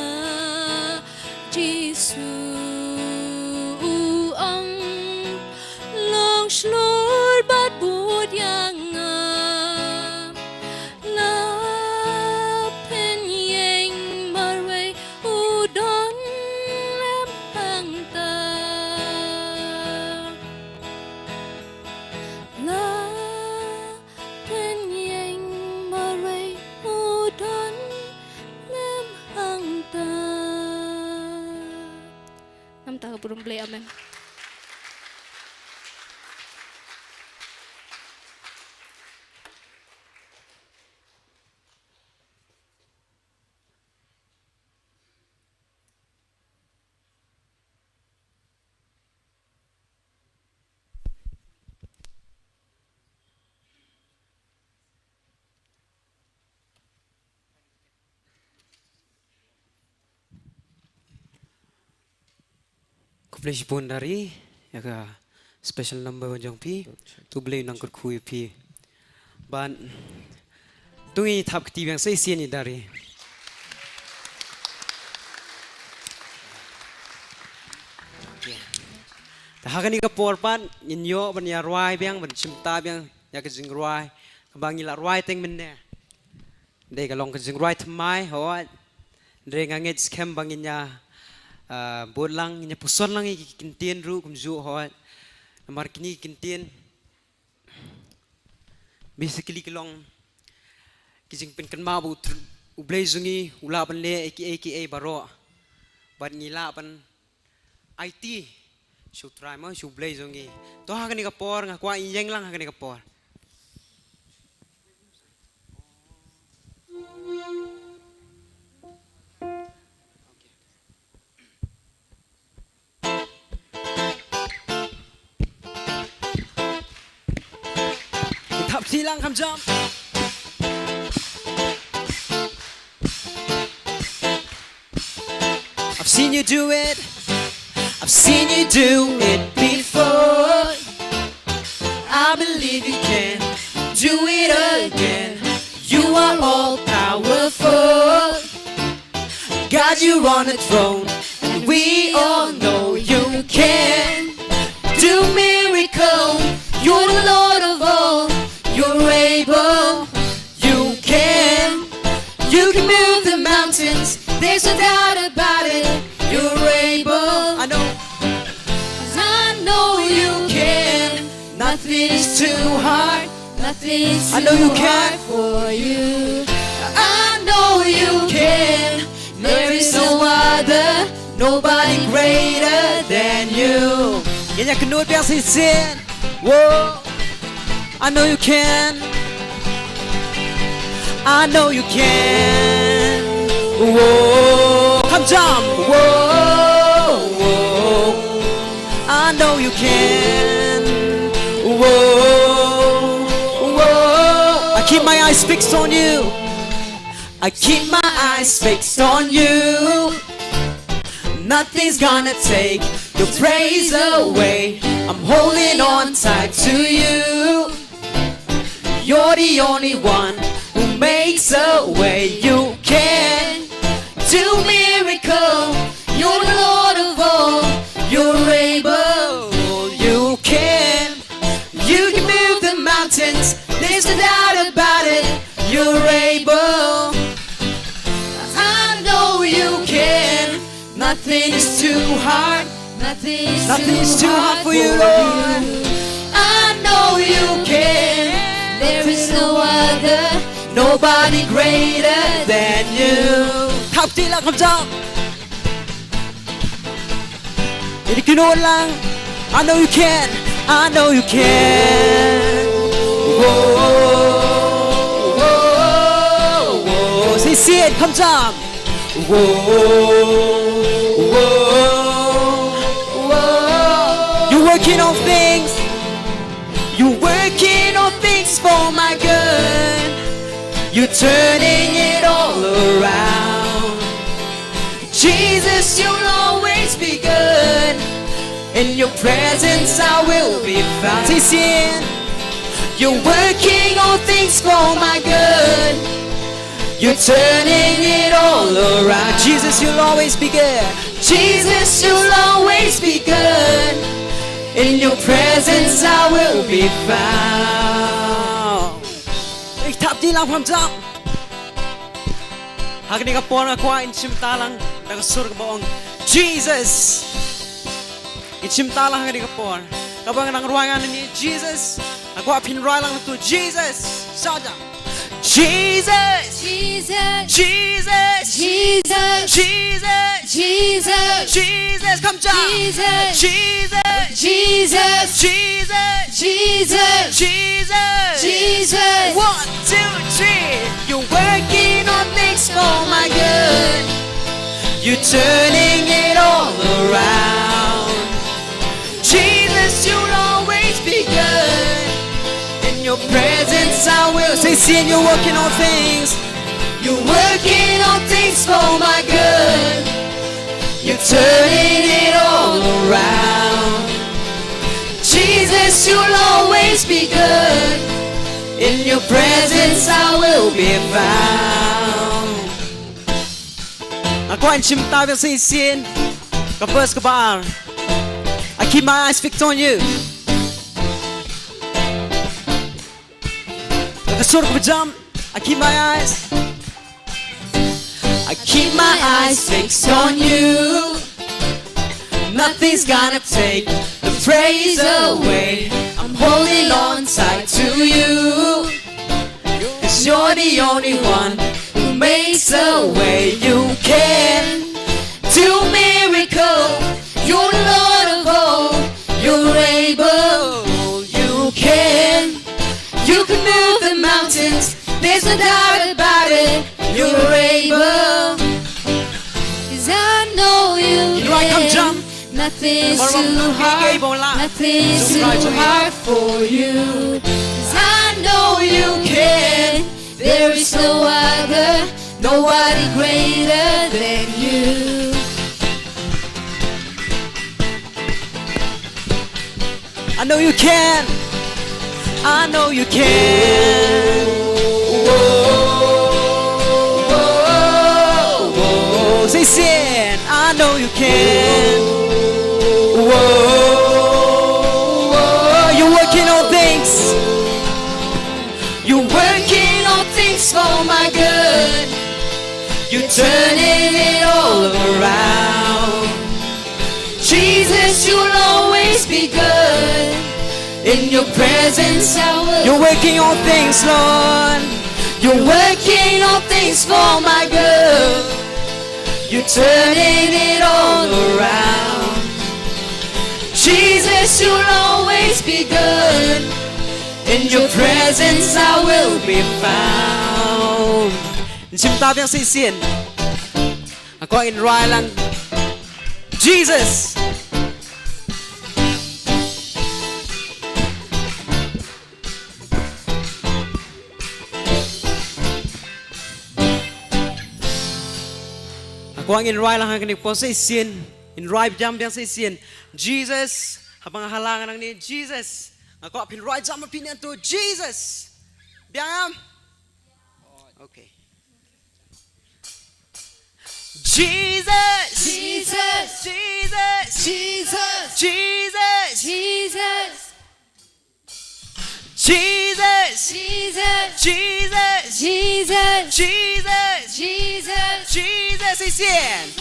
Giêsu ông long slur bat bút yang la pen yeng marwe udon lem hang ta la pen yeng marwe udon lem hang ta nam ta burung play amen. Kuplay pun dari ya ka special number jong pi tu blay nang kur kui pi ban tungi thap kti yang sei sian ni dari ta hagani ka por pan in yo ban ya rwai bang ban chimta bang ya ka jing rwai ka bang ila rwai teng men ne dei ka long ka jing rwai thmai ho re nganget scam bang in ya bột lang nhà puson lang kinh tiền ru cũng dụ họ mà kini kinh tiền basically cái long cái jing pen kan ma bu ublay zungi ula ban le aka baro ban ngila ban IT su try ma su ublay zungi to ha kani kapor nga kwa inyeng lang ha kani kapor thap silang kham jam I've seen you do it I've seen you do it before I believe you can do it again You are all powerful God, you're on the throne and we all know you can do miracle You're the Lord of all You're able, you can move the mountains, there's no doubt about it, you're able, I know you can, nothing is too hard, nothing is too hard for you, I know you can, there is no other nobody greater than you. Yan yang kenut biang sin. Whoa, I know you can. I know you can. Whoa, come jump. Whoa, whoa, I know you can. Whoa, whoa, I keep my eyes fixed on you. I keep my eyes fixed on you. Nothing's gonna take your praise away. I'm holding on tight to you. You're the only one who makes a way. You can do miracle. You're the Lord of all. You're able. You can move the mountains. There's no doubt about it. You're able. I know you can. Nothing is too hard. Nothing is too hard for you, Lord. I know you can. There is no other, nobody greater than you. Khóc tí là không sao. Jadi kinuha lang. I know you can. I know you can. Whoa, whoa, whoa. Say it, come on. Whoa, whoa, whoa. You're working on things. You're working on things for my good. You're turning it all around. Jesus, you'll always be good. In your presence I will be found. Say sin. You're working on things for my good. You're turning it all around. Jesus, you'll always be good. Jesus, you'll always be good. In your presence I will be found. Ich tap die lang from top. Hagni ka po na kwa inchimta lang nagasur ka boong Jesus. Inchimta lang hagni ka po. Kabang nang ruangan ni Jesus. Ako pinray lang to Jesus. Sada. Jesus, Jesus, Jesus, Jesus, Jesus, Jesus, Jesus, come down. Jesus, Jesus, Jesus, Jesus, Jesus, Jesus, Jesus. 1, 2, 3. You're working on things for my good. You're turning it all around. Jesus, you'll always be good. In your presence I will. Say, sin, you're working on things. You're working on things for my good. You're turning it all around. Jesus, you'll always be good. In your presence I will be found. Ako ang chimta ng sin. Kapos kabar. I keep my eyes fixed on you. Sort of a jump. I keep my eyes. I keep my eyes fixed on you. Nothing's gonna take the praise away. I'm holding on tight to you. 'Cause you're the only one who makes a way. You can do miracle. You're the Lord of all. You're able. You can. You can move the mountains, there's no doubt about it. You're able. 'Cause I know you can. Nothing's too hard. Nothing's too hard for you. 'Cause I know you can. There is no other, nobody greater than you. I know you can. I know you can. Whoa, whoa, whoa. Say sin. I know you can. Whoa, whoa. You're working on things. You're working on things for my good. You're turning it all around. Jesus, you'll always be good. In your presence I will. You're working on things, Lord. You're working on things for my good. You're turning it all In your presence I will be found. Chúng ta đang xây xiên. Có in right lang. Jesus. Có in right lang hang po xây xiên. In right jam đang xây xiên. Jesus. Habang halangan ng ni Jesus. Ako pin right jam pin to Jesus. Biang. Okay. Jesus, Jesus, Jesus, Jesus, Jesus, Jesus, Jesus, Jesus, Jesus, Jesus, Jesus, Jesus, Jesus is in.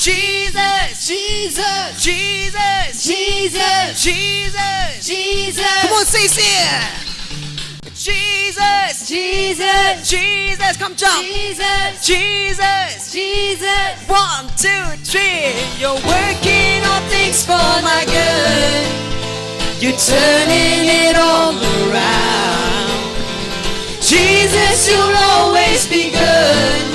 Jesus, Jesus, Jesus, Jesus, Jesus, Jesus. Come on, say it. Jesus, Jesus, Jesus, come jump. Jesus, Jesus, Jesus. 1, 2, 3. You're working all things for my good. You're turning it all around. Jesus, you'll always be good.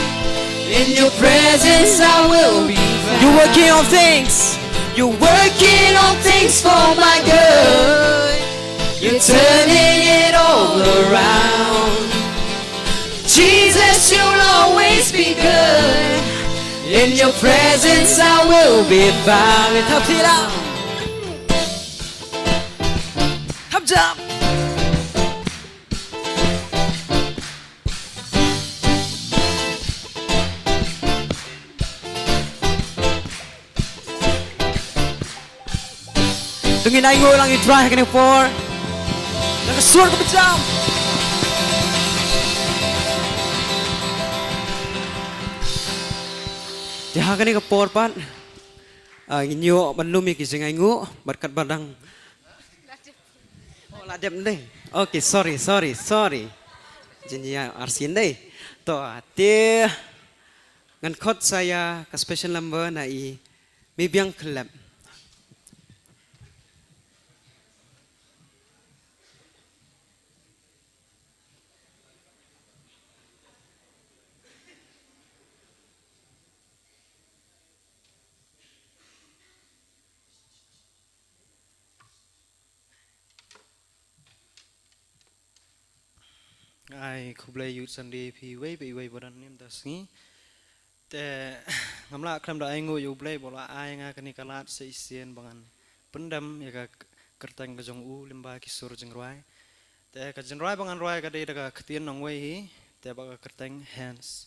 In your presence I will be found. You're working on things. You're working on things for my good. You're turning it all around. Jesus, you'll always be good. In your presence I will be found. Thấp thì nào. Thấp chậm. Tungin ay ngồi lang i-try cái này for. Nakasuot ko jam. Tiha ka ni ka por pan. Inyo banlumi kising ay ngu berkat badang. Oh ladep ndai. Okay, sorry. Jinya arsin dai. To ati ngan khot saya ka special number na i may biang club. Ai kublai youth Sunday pi wei bi wei bodan nim das ni te ngamla klam da ai ngo yu blai bola ai nga kani kalat se isien bangan pendam ya ka kertang ka jong u limba ki sur jeng roi te ka jeng roi bangan roi ka dei da ka ktien nong wei hi te ba ka kertang hands.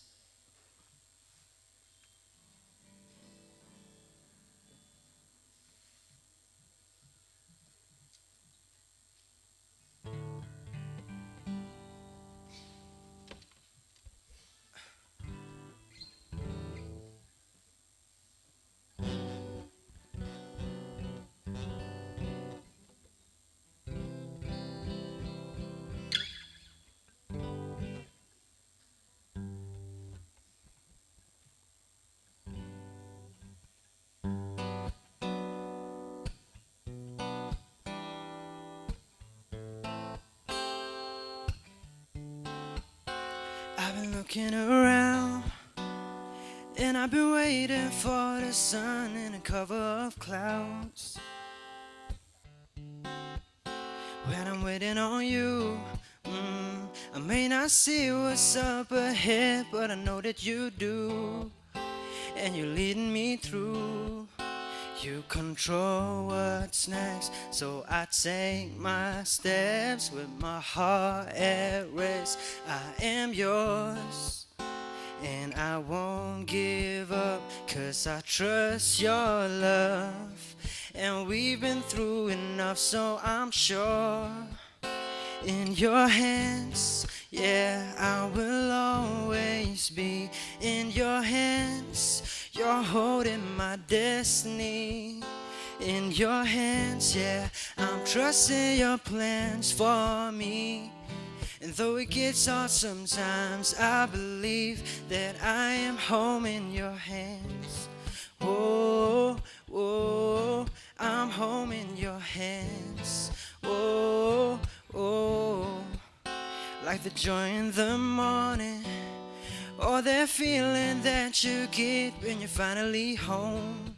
I've been looking around and I've been waiting for the sun in a cover of clouds. When I'm waiting on you, I may not see what's up ahead, but I know that you do, and you're leading me through. You control what's next, so I take my steps with my heart at rest. I am yours, and I won't give up, 'cause I trust your love. And we've been through enough, so I'm sure in your hands, yeah, I will always be in your hands. You're holding my destiny in your hands, yeah. I'm trusting your plans for me. And though it gets hard sometimes, I believe that I am home in your hands. Oh, oh, I'm home in your hands. Oh, oh. like the joy in the morning, or that feeling that you get when you're finally home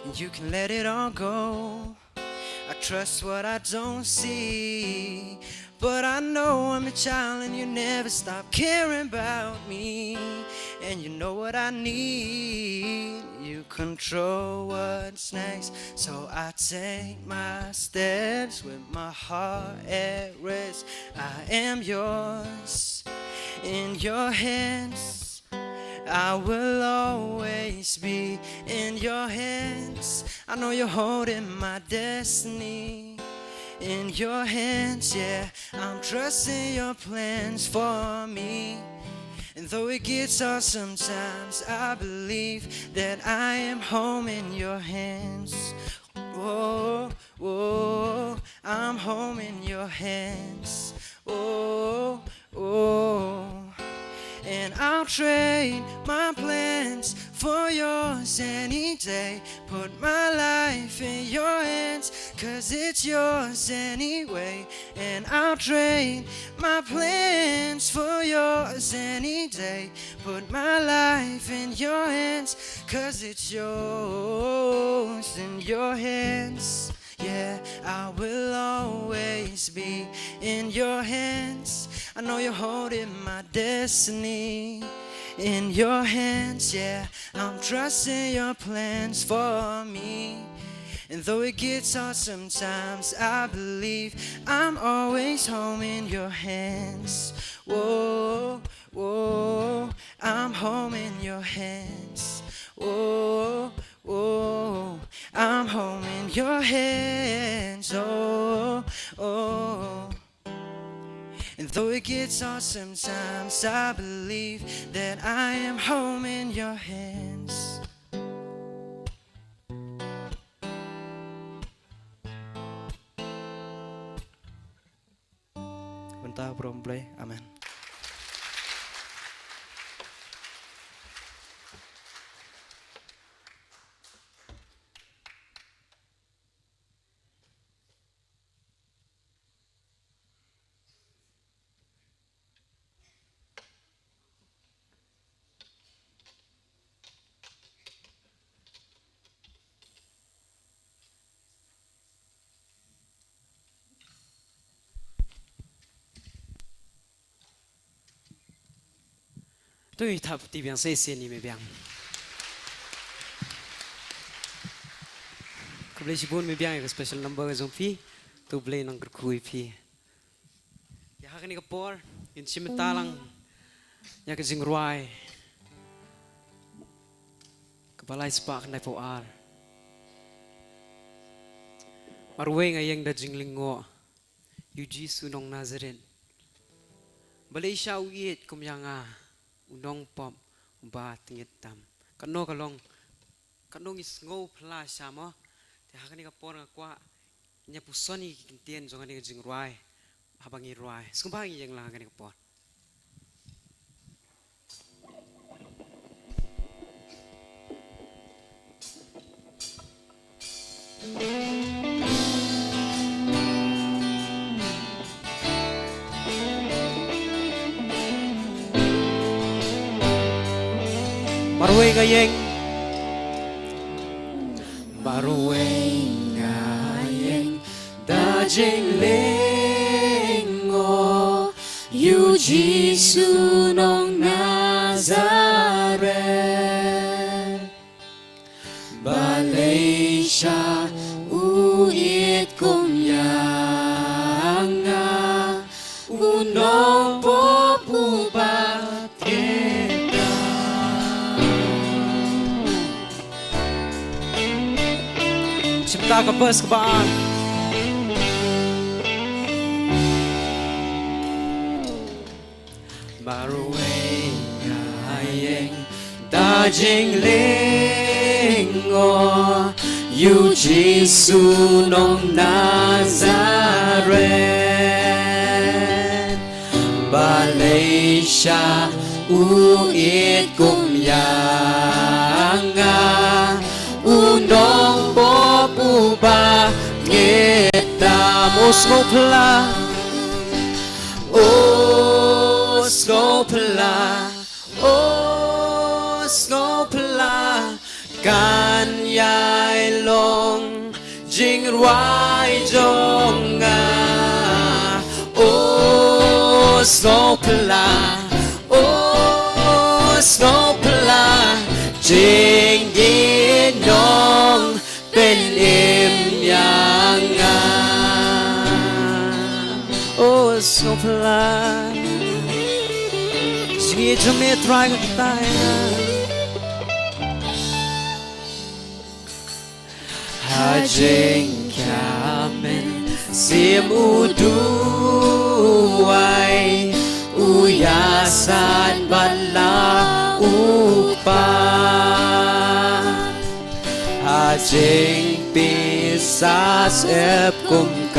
and you can let it all go. I trust what I don't see, but I know I'm a child and you never stop caring about me. And you know what I need, you control what's next. So I take my steps with my heart at rest. I am yours, in your hands. I will always be in your hands. I know you're holding my destiny in your hands, yeah. I'm trusting your plans for me. And though it gets hard sometimes, I believe that I am home in your hands. Whoa, whoa, I'm home in your hands. Whoa, whoa. And I'll trade my plans for yours any day. Put my life in your hands, 'cause it's yours anyway. And I'll trade my plans for yours any day. Put my life in your hands, 'cause it's yours in your hands. Yeah, I will always be in your hands. I know you're holding my destiny in your hands, yeah. I'm trusting your plans for me. And though it gets hard sometimes, I believe I'm always home in your hands. Whoa, whoa, I'm home in your hands. Whoa, whoa, I'm home in your hands. Oh, oh. And though it gets hard sometimes, I believe that I am home in your hands. Bentar, bro, play. Amen. Tôi thập thì biang say sen ni me biang. Kau si pun me biang ek special number ke zompi, tu boleh nang kerkui pi. Ya hak ni kapor, in simentalang, ya ke jingruai. Kepalai sepak nai poar. Marway ngayeng da jinglingo, Yuji sunong Nazaret. Malaysia uyit kumyanga. Unong pop ba tingit tam kano kalong kanong is ngo pla sama te hakani ka por kwa nya pusoni kintien jongani ka jingruai habangi ruai skumbangi yang lang hakani ka por Marway ngayeng da jinglingo Yu Jisu nong Nazaret Malaysia uit kumyanga unong popuba Cipta ke bus kebaan Marway ngayeng da jinglingo Yu Jisu nong Nazaret Malaysia uit kumyanga unong popuba ngeta musmo pla oh ลาโอ้สโนพลาการย้ายลงจิงร้ายจงงาโอ้สโนพลาโอ้สโนพลาจิงยินน้องเป็นอิ่มอย่างงาโอ้สโนพลาจิงจะไม่ตรายก็ตายนะHajengkamen sim uduai uyasan bala upa Hajeng pisas ep kumkasam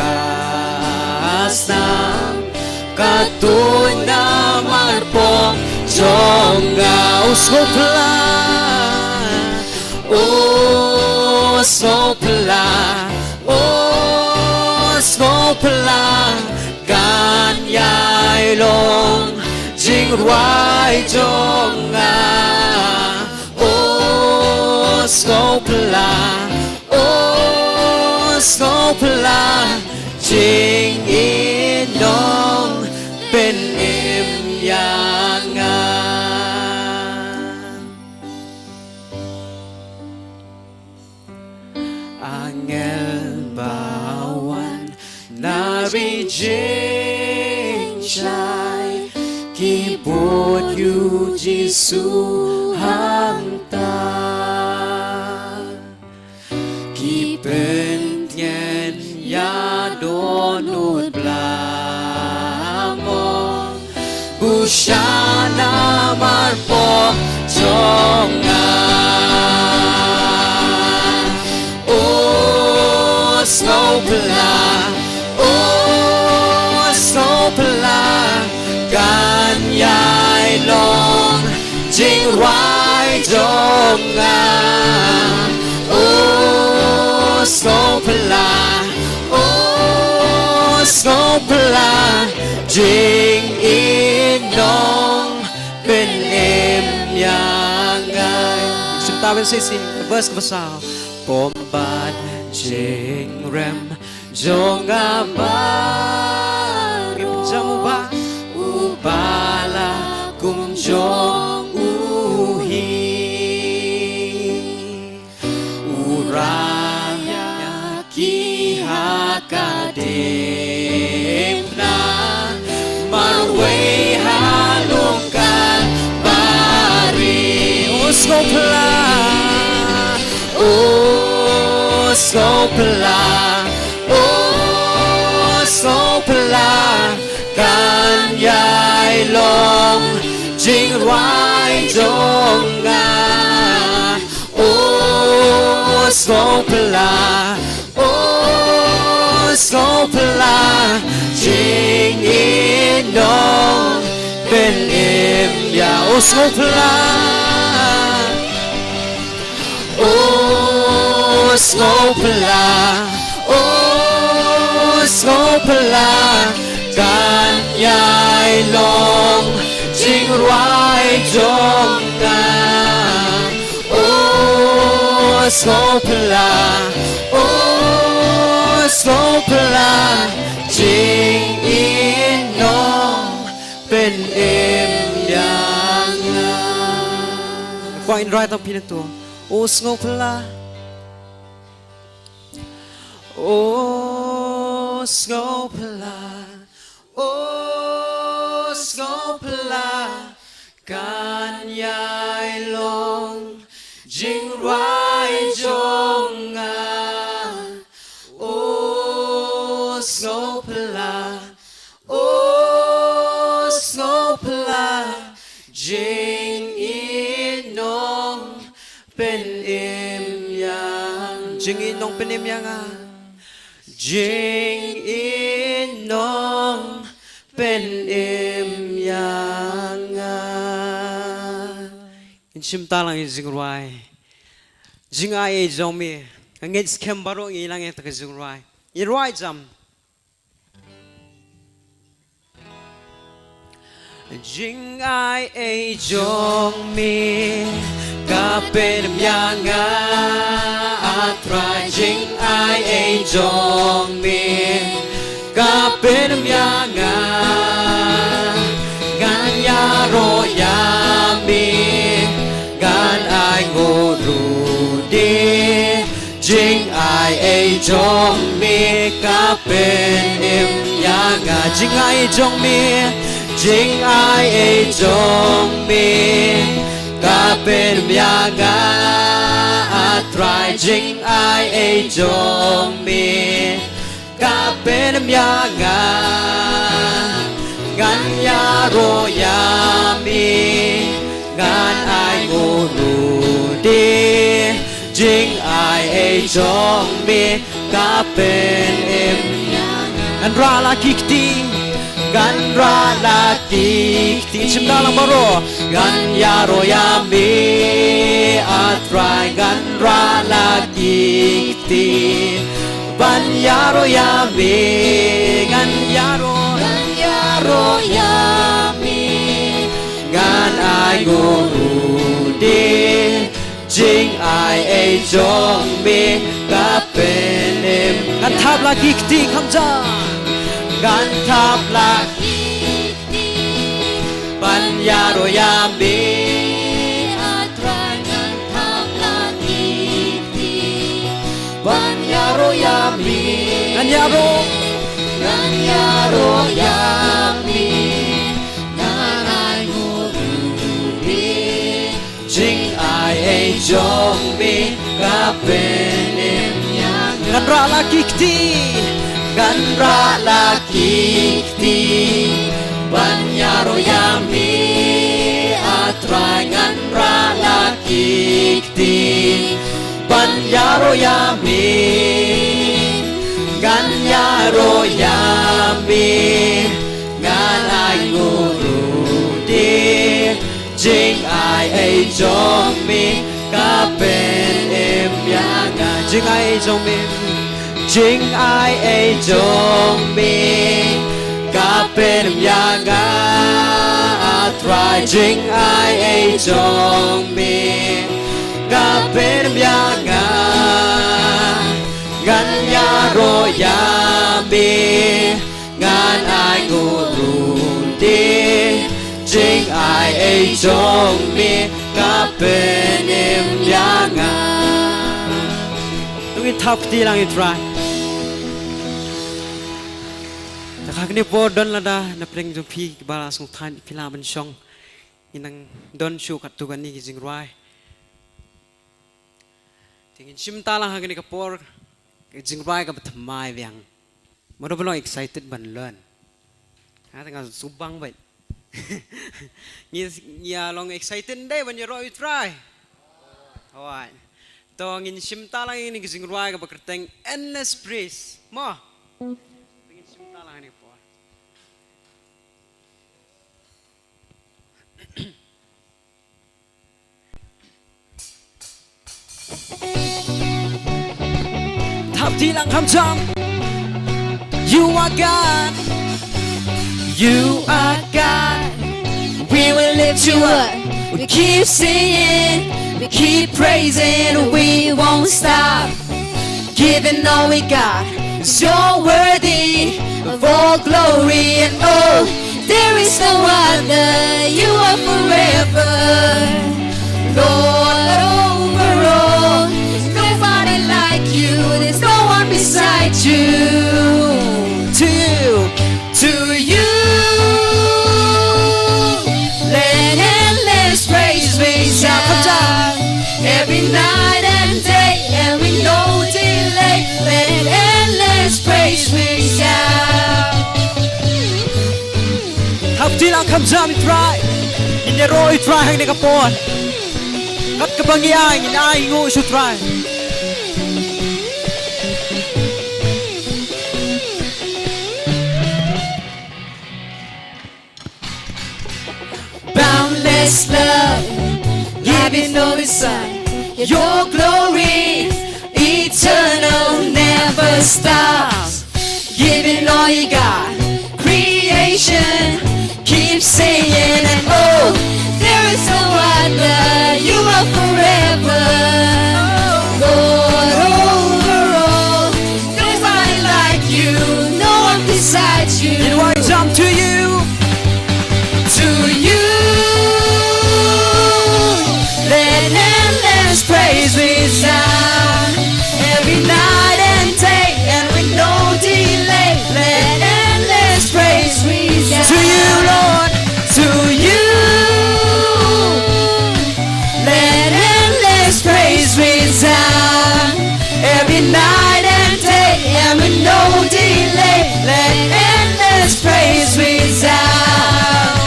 Katun na marpong jongau sopla Oh sopla Oh sopla การย้ายลงจิงร้ายจงงา Oh sopla Oh sopla จิงอินน้องเป็นอิ่มอย่างงาAngel bawan nari jengchai kibot yu Jisu hangta kipen nyen ya donut blamo bushana marpo jonga Snowpla, oh snowpla การย้ายลงจิงร้ายจงงา Oh snowpla, oh snowpla จิงอินน้องเป็นเอ็มอย่างไงสุดท้ายเป็นสิ่งเวอร์สภาษาผมบาดJing rem jong abang jamuba ubala kum jong uhi uraya ki hakademna marwe halungkan bari uskopla Snowpla, oh snowpla การย้ายลงจิงร้ายจงงา Oh snowpla, oh snowpla จิงอินน้องเป็นอิ่มอย่า Oh snowpla Oh snowpla, oh snowpla การย้ายลงจิงร้ายจงงา Oh snowpla, oh snowpla จิงอินน้องเป็นเอ็มอย่างงาควายร้ายต้องพิจารณาOh snowpla Oh snowpla Oh snowpla การย้ายลงจิงร้ายจงงา Oh snowpla Oh snowpla จิงอินน้องเป็นอิ่มอย่างจิงอินน้องเป็นอิ่มอย่างจิงอินน้องเป็นอิ่มอย่างอินชิมตาลังอินจิงรวยจิงไอจอมีกังเงินสแคมบารุอีลังอินตะกจิงรวยอีรวยจำ chính ai ấy trong mi cả bên yang atrai chính ai ấy trong mi cả bên yang gan ya ro ya mi gan ai ngô ru đi chính ai ấy trong mi cả bên em yang chính ai trong mi chính ai ấy trong mi cả bên yang atrai chính ai ấy trong mi cả bên yang gan ya ro ya mi gan ai ngô ru đi chính ai ấy trong mi cả bên em gan ra la kikti gan ra la kikti chim dalang baro gan ya ro ya mi atrai gan ra la kikti ban ya ro ya mi gan ya ro ya mi gan ai ngô ru đi chính ai ấy trong mi cả bên em gan tháp la kikti kham cha gan tháp la kikti ban ya ro ya mi atrai gan tháp la kikti ban ya ro ya mi gan ya ro ya mi gan ai ngô ru đi chính ai ấy trong mi cả bên em gan ra la kikti gan ra la kikti ban ya ro ya mi atrai gan ra la kikti ban ya ro ya mi gan ya ro ya mi gan ai ngô ru đi chính ai ấy trong mi cả bên em yang chính ai ấy trong mi chính ai ấy trong mi cả bên em yang atrai chính ai ấy trong mi cả bên em yang gan ya ro ya mi gan ai ngô ru đi chính ai ấy trong mi cả bên em yang tui thap ti lang itrai ta khak ni po don lada na preng jo phi bala sung than phila ban song inang don shu kat tu gani jing rai tingin sim ta lang hak ni ka por jing rai ka thamai vyang mo do excited ban learn ha tanga subang bai ya long excited day when you ro try alright to ngin sim ta lang ni jing rai ka bakrteng endless praise mo ngin sim ta lang ni po thap ti lang kham cham you are God, you are God. We will lift you up. We keep singing, we keep praising, we won't stop. Giving all we got, 'cause you're worthy of all glory and oh, there is no other. You are forever, Lord over all. There's nobody like you. There's no one beside you. To you, let endless praise ring out every night and day, and with no delay. Let endless praise ring out. Thap ti lang kham jam try, in the roy try hang ne kapon. Kat kabangi ai in ai ngo su try. Boundless love, giving of His Son. Your glory, eternal, never stops. Giving all you got, creation keeps saying, and oh, there is no other. You are forever, Lord, over all. Nobody like you, no one besides you. It rises up to you. To you, let endless praise resound every night and day, and with no delay. Let endless praise resound To you, Lord. to you. Let endless praise resound every night and day, and with no delay. Let endless praise resound.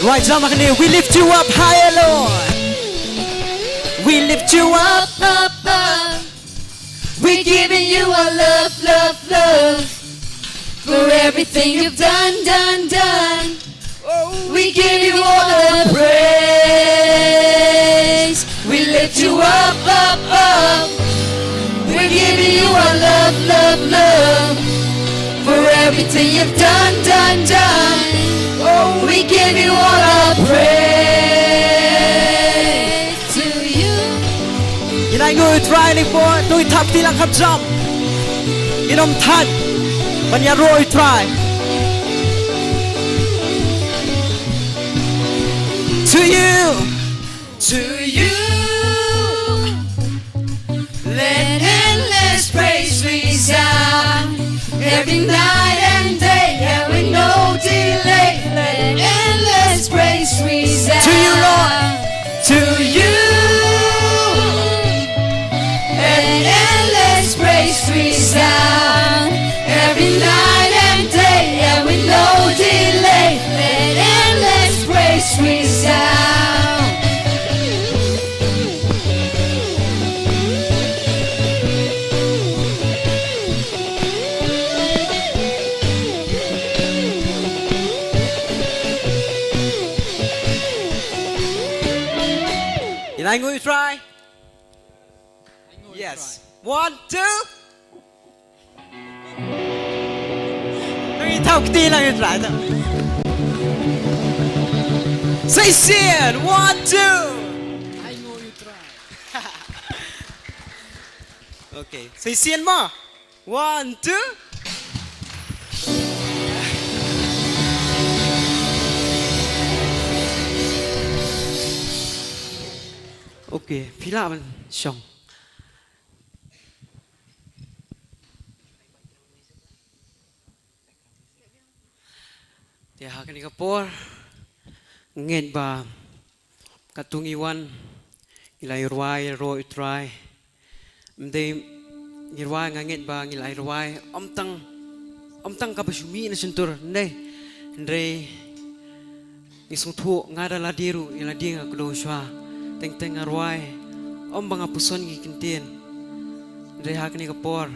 Right, John McNeil, we lift you up higher, Lord. We lift you up. Up. We're giving you our love, love, love for everything you've done, done, done. We give you all the praise. We lift you up, up, up. We're giving you our love, love, love for everything you've done, done, done. We give you all our praise to you. Yên anh ngồi try đi po, tôi thắp tí lang khắp jump. Yên ông thật, bạn nhà rồi try. To you, To you, let endless praise resound every night and day, and with no delay. Let endless praise resound To you, Lord. To you, let endless praise resound every night and day, and with no delay. Let endless praise resound. Yên anh ngồi try. Yes. 1, 2. Tôi thắp tí lang try thôi. Say xiên, 1, 2. Okay, say xiên mo. 1, 2. Okay, pila man siyang. Tiya hakan ikapor. Nged ba katungiwan ilay ruay ro itry. Mday ngirway nganged ba ngilay ruay omtang kabasumi na suntur. Ndre isung thu ngada ladiru iladi nga kudo siya. Teng arway om banga puson gikintin re hak ni kapor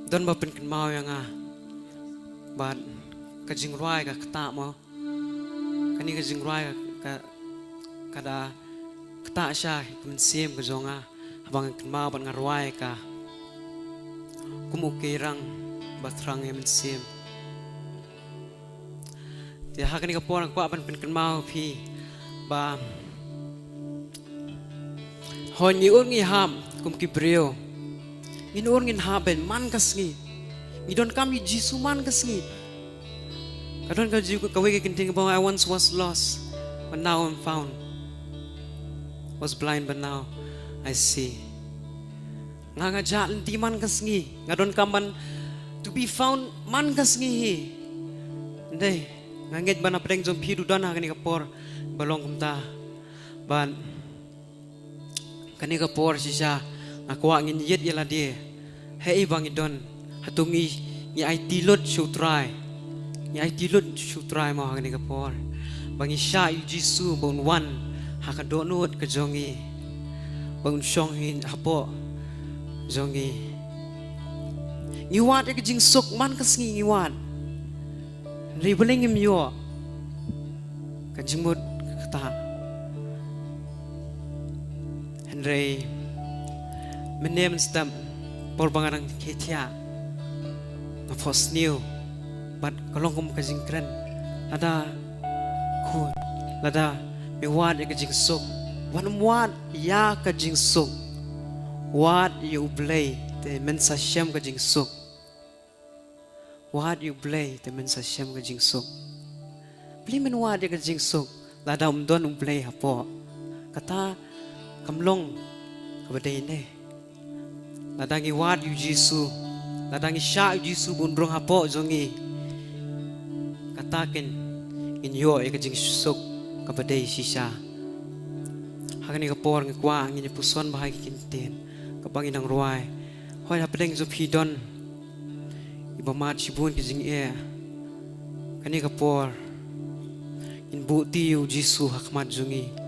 don ba pen mau yang bat kajing rway ka kata mo kani kajing rway ka kada kata siya kun sim ka zonga habang mau bat ngarway ka kumukirang batrang em sim ti hak ni kapor ko apan pen mau pi ba hon ni ur ngi ham kum kibreo in ur ngin haben man kas ngi ni don kam ni jisu man kas ngi kadon ka jiu ka we can think about I once was lost but now I'm found was blind but now I see nga jal di man kas ngi ngadon kaman to be found man kas ngi hi ndai ngangit bana preng jom phidu don ha kani kapor balong kumta ban kani kapor sisa akwa ngin yet yala dia hei bang idon hatungi ni ai tilot sutrai ni ai tilot sutrai ma kani kapor bang isha yu jisu bon wan hakadonut ka jongi bang shong hin hapo jongi ngiwat ka jing sok man kas ngiwat ribeling im yo ka jingmut kata Rey menem stam porbangarang ketia na fos new but kalong kum kajing kren ada ku lada mi wad ya kajing sok wan wad ya kajing sok wad you play te men sa shem kajing sok wad you play te men sa shem kajing sok bli men wad ya kajing sok lada don play hapo kata kamlong kabadai ne ladangi wad yu Jisu ladangi sya yu Jisu bundrong hapo zongi katakin inyo e kajing sok kabadai sisa hakani kapor ngkwa ngini puson bahagi kinten kabang inang ruai hoi hapedeng zo pidon ibamat sibun kajing e kani kapor in bukti yu Jisu hakmat zongi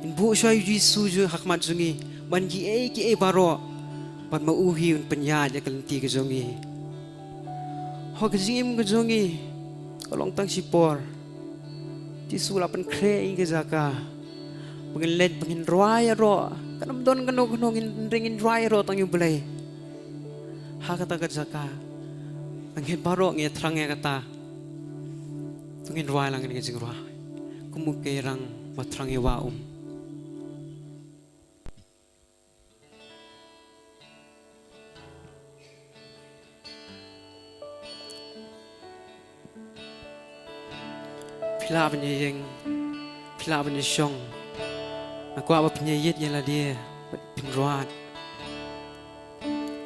in bu sya yu Jisu ju hakmat zongi ban ki e baro ban mauhi un penyat ya kalenti ke zongi ho ke jingim ke zongi kolong tang sipor ti sulapan kre ke zaka pengin led pengin roya ro kanam don kanong ringin roya ro tang yu belai ha kata ke zaka angin baro nge trang ya kata pengin roya lang ke jing roya kumuke rang matrang ya wa Pila penyayang, pila penyasyong. Aku apa penyayit yang lah dia, penruat.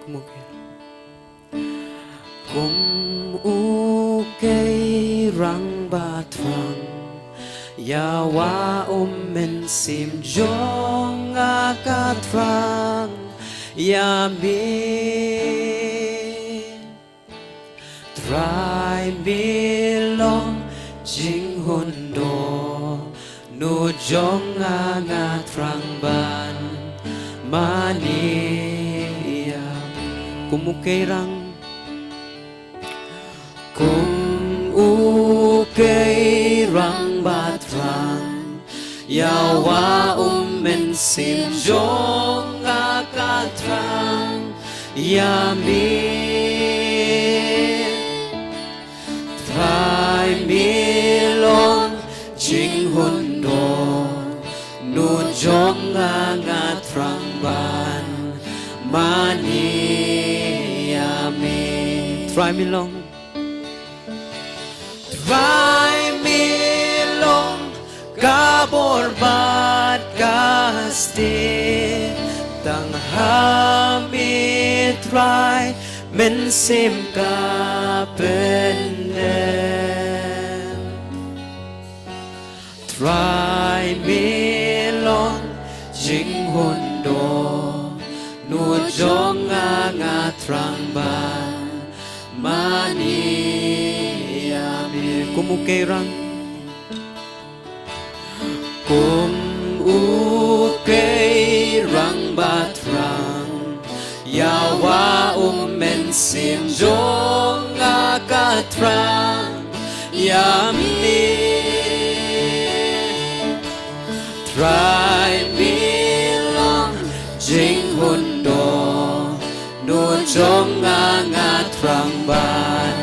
Kemungkin. Kum ukay rang batrang, yawa men sim jong akatrang, yamin. Try belong. Jing hundo nu jong nga trang ban mania kumukirang kung ukirang batrang yawa men sim jong nga katrang yamin try milong jing hundo nu jong nga trang ban mania mi try milong kabor bat kasti tang hamit try men sim ka try milong jing hundo nu jong nga trang ban mania mi kumukirang ukirang batrang yawa men sim jong nga katrang yami try milong jing hundo nu jong nga trang ban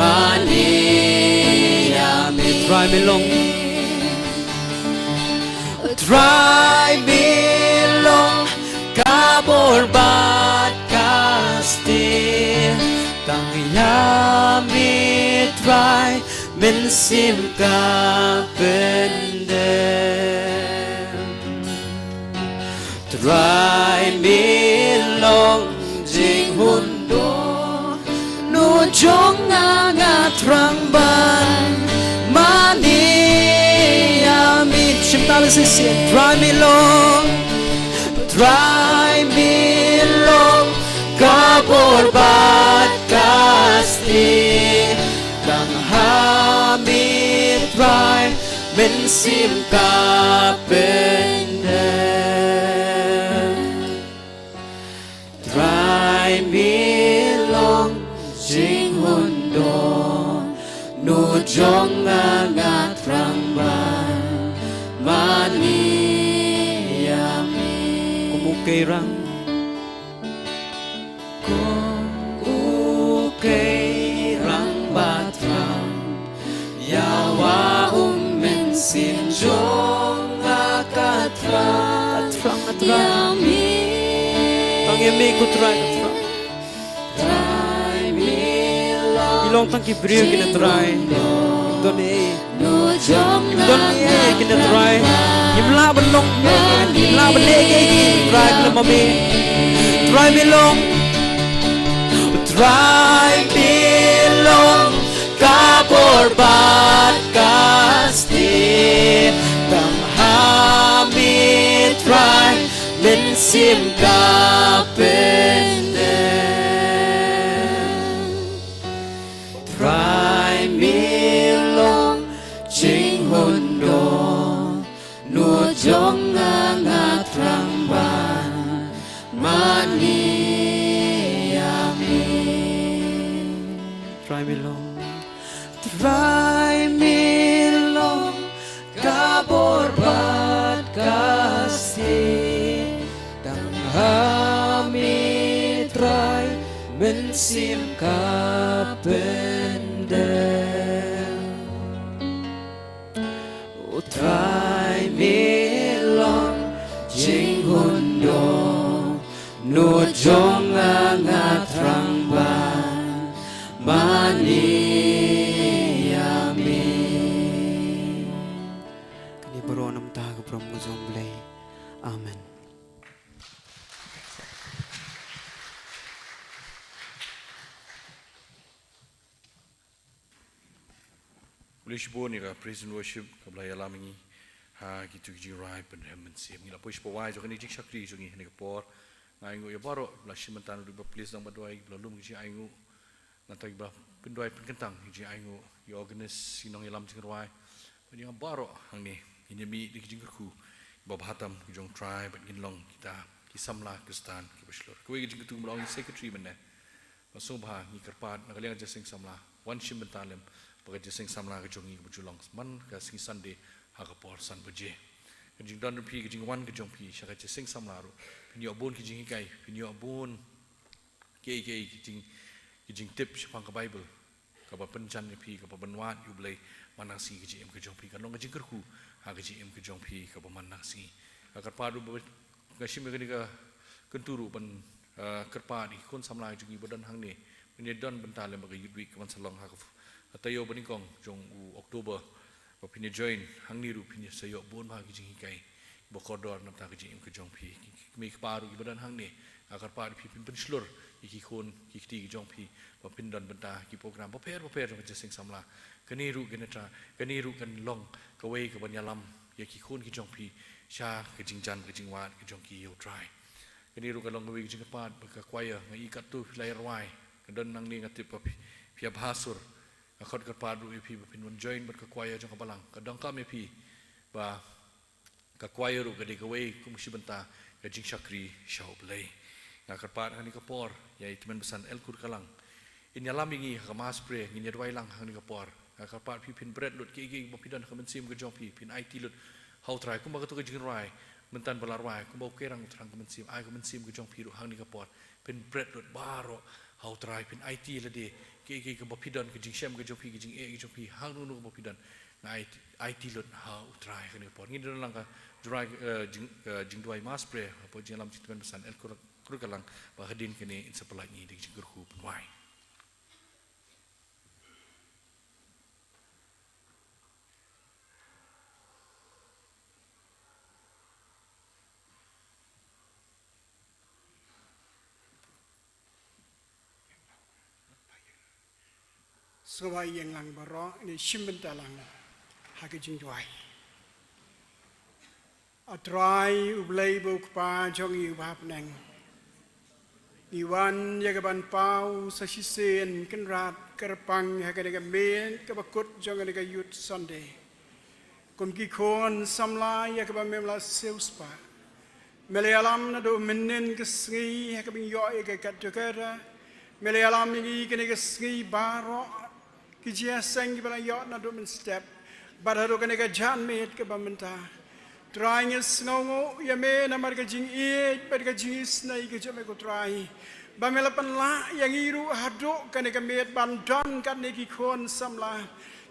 mania mi try milong try milong kabor bat kasti tang yami try men sim ka try milong jing hundo nu jong nga trang ban mania mi chimta sisi try milong kabor bat kasti tang hamit try men sim ka try milong jing hundo nu jong nga trang ban mania mi rang cây răng ba trăng yawa men sin jong akatrang tang yami ko try ilong tang kibriyo kina try don kina try himla balong himla balege try kina mami try milong try milong kapor bat kasti tam hami try men sim kapende try milong ching hondo nu jong nga trang ban mani try milong kabor bat kasi tang hami try mensim kapende try milong jing hondo nu jong nga trang ban mani from Mozambique. Amen. Lisbon ira praise and worship kabla ya lamingi ha gitu ji rai pen hemen sim ngila push pawai jo kani jik sakri jo ngi ne por ngaingu ya baro la shimantan du ba please dang badwai belum ji aingu natai ba pendwai pen kentang ji aingu ya organis sinong ya lam jing rai ni baro hang ni ini mi di jingku bab hatam jong tribe in long kita kisamla kristan ki beslor ko wi jingku mlong secretary men masubha ni karpat nagaliang jasing samla wan shim bentalem baga jasing samla ka jongi ku julong man ka sing sunday ha ka por san baje jing don pi jing wan ka jong pi sha ka jasing samla ro pinyo bon ki jing kai pinyo bon ke jing tip pang ka bible ka ba penjan pi ka ba banwat yu blai manasi ki jing ka jong pi ka long ka jing ku agaji em ke jong pi ka paman nasi akar padu gashim ke ka kenturu ban kerpa di kon samla jugi badan hang ni ni don bentale ba yudwi ka man salong ha ka tayo baning kong jong u oktober ba pini join hang ni ru pini sayo bon ba ki jing kai ba kodor nam ta ki em ke jong pi mi ka paru badan hang ni akar padu pi pin slur ki kon ki ti ki jong pi ba pin don benta ki program ba per ka sing samla kaniru geneta kaniru kan long kawai ke banyalam ya ki khun ki jong pi sha ke jingjan ke jingwat ke jong ki yo try kaniru kan long kawai ke jingpat ka kwaya ngai kat tu lai rawai don nang ni ngatip pa pi abhasur akhot ka padu pi pin mon join bat ka kwaya jong ka balang ka dang ka me pi ba ka kwaya ru ka de kawai kum shibanta ka jing shakri shau play ngakar pat hani ka por ya itmen besan el kur kalang in yalam ingi ka mas pre ngin yadwai lang hani ka por kapat pi pin bread lut kiki bo pidan kamen sim ke jong pi pin IT lut how try kum ba to ke jing rai mentan balar wai kum ba kerang trang kamen sim ai kamen sim ke jong pi ru hang ni ka pot pin bread lut baro how try pin IT la de kiki ke bo pidan ke jing shem ke jong pi ke jing e ke jong pi hang nu bo pidan na IT lut how try ke ni pot ngi don lang ka dry jing dwai mas pre po jing lam jing pesan el kur kalang ba hadin ke ni in supply ni di jing ku wai Sawai yang lang baro ni shimbentalang hakijing dwai atrai ublai buk pa jong yu bap neng Iwan yagaban pau sa sisen kenrat kerpang hakadega men kabakut jong adega yut Sunday kum ki kon samla yagaban memla seuspa Malayalam na do menen kesngi hakabing yo ega katukara Malayalam ni kenega sngi baro Kijia sang bala yot na do men step badaro kenega jan met ke bamenta try nges ngau ya me namar ka jing e ber ka jing snai ka jame ko try ba mela pan la yang iru hado kan ka met ban don kan ne ki khon samla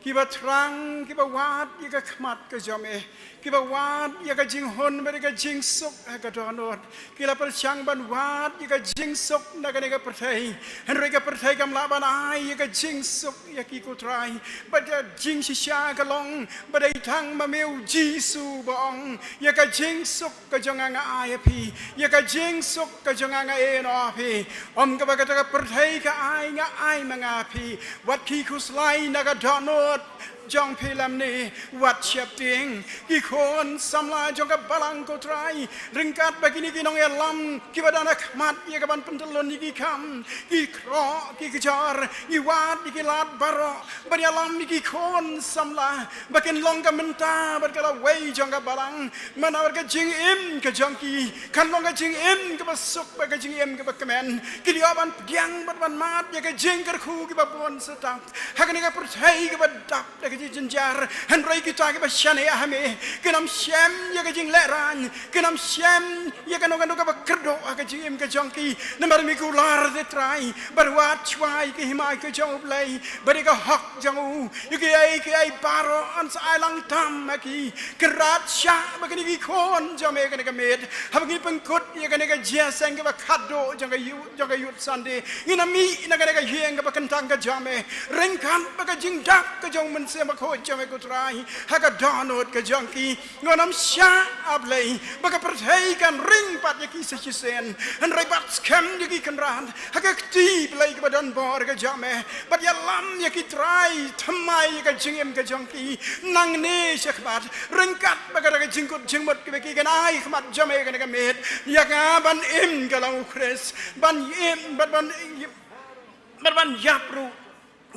ki ba trang ki ba wat ya ka khmat ka jame ki ba wat ya ka jing hon ber ka jing sok ka donot ki la par chang ban wat ya ka jing sok na ka ne ka perthai hen re ka perthai kam la ban ai ya ka jing sok ya ki ko try ba ka jing sha ka long ba dai thang ma meu jisu bong ya ka jing sok ka jong anga ai phi ya ka jing sok ka jong anga e no phi om ka ba ka perthai ka ai nga ai ma nga phi wat ki khuslai na ka donot jong philam ni wat chep ting ki khon samla jong ka balang ko try ringkat begini ki nong elam ki badana khmat ye ka ban pentelon ni ki kham ki kro ki kejar ki wat ki lat baro bari alam ni ki khon samla bakin long ka menta bar ka wei jong ka balang mana ka jing im ka jong ki kan long ka jing im ka basuk ba ka jing im ka bakamen ki dia ban piang ban mat ye ka jing ka khu ki ba bon setap hakani ka perthai ka badap jenjar han roi kita ke bashane ahme kenam shem ya ke jing leran kenam shem ya kan okan ka kerdo ka jing ke jongki namar mi kular de trai barwat chwai ke himai ke jong play bari ka hak jangu yu ke ai baro an sa lang tam ki kerat sha bagani ki khon jame ke ka med habagi pengkut ya kan ka jeseng ke khado jong ka yut sande inami na ka yeng ka kentang ka jame rengkan ka jing dak ka jong men ma ko jame ko trai haga donot ka jongki ngonam sha ablei baka perthai kan ring pat yaki sechisen an rai bat skam yaki kan ran haga ti blei ka badan bor ka jame bat ya lam yaki trai thamai ka jingem ka jongki nang ne shakbat ringkat baka ka jingkut jingmot ka ki kan ai khmat jame ka met yaka ban im ka lang kres ban im ban yapru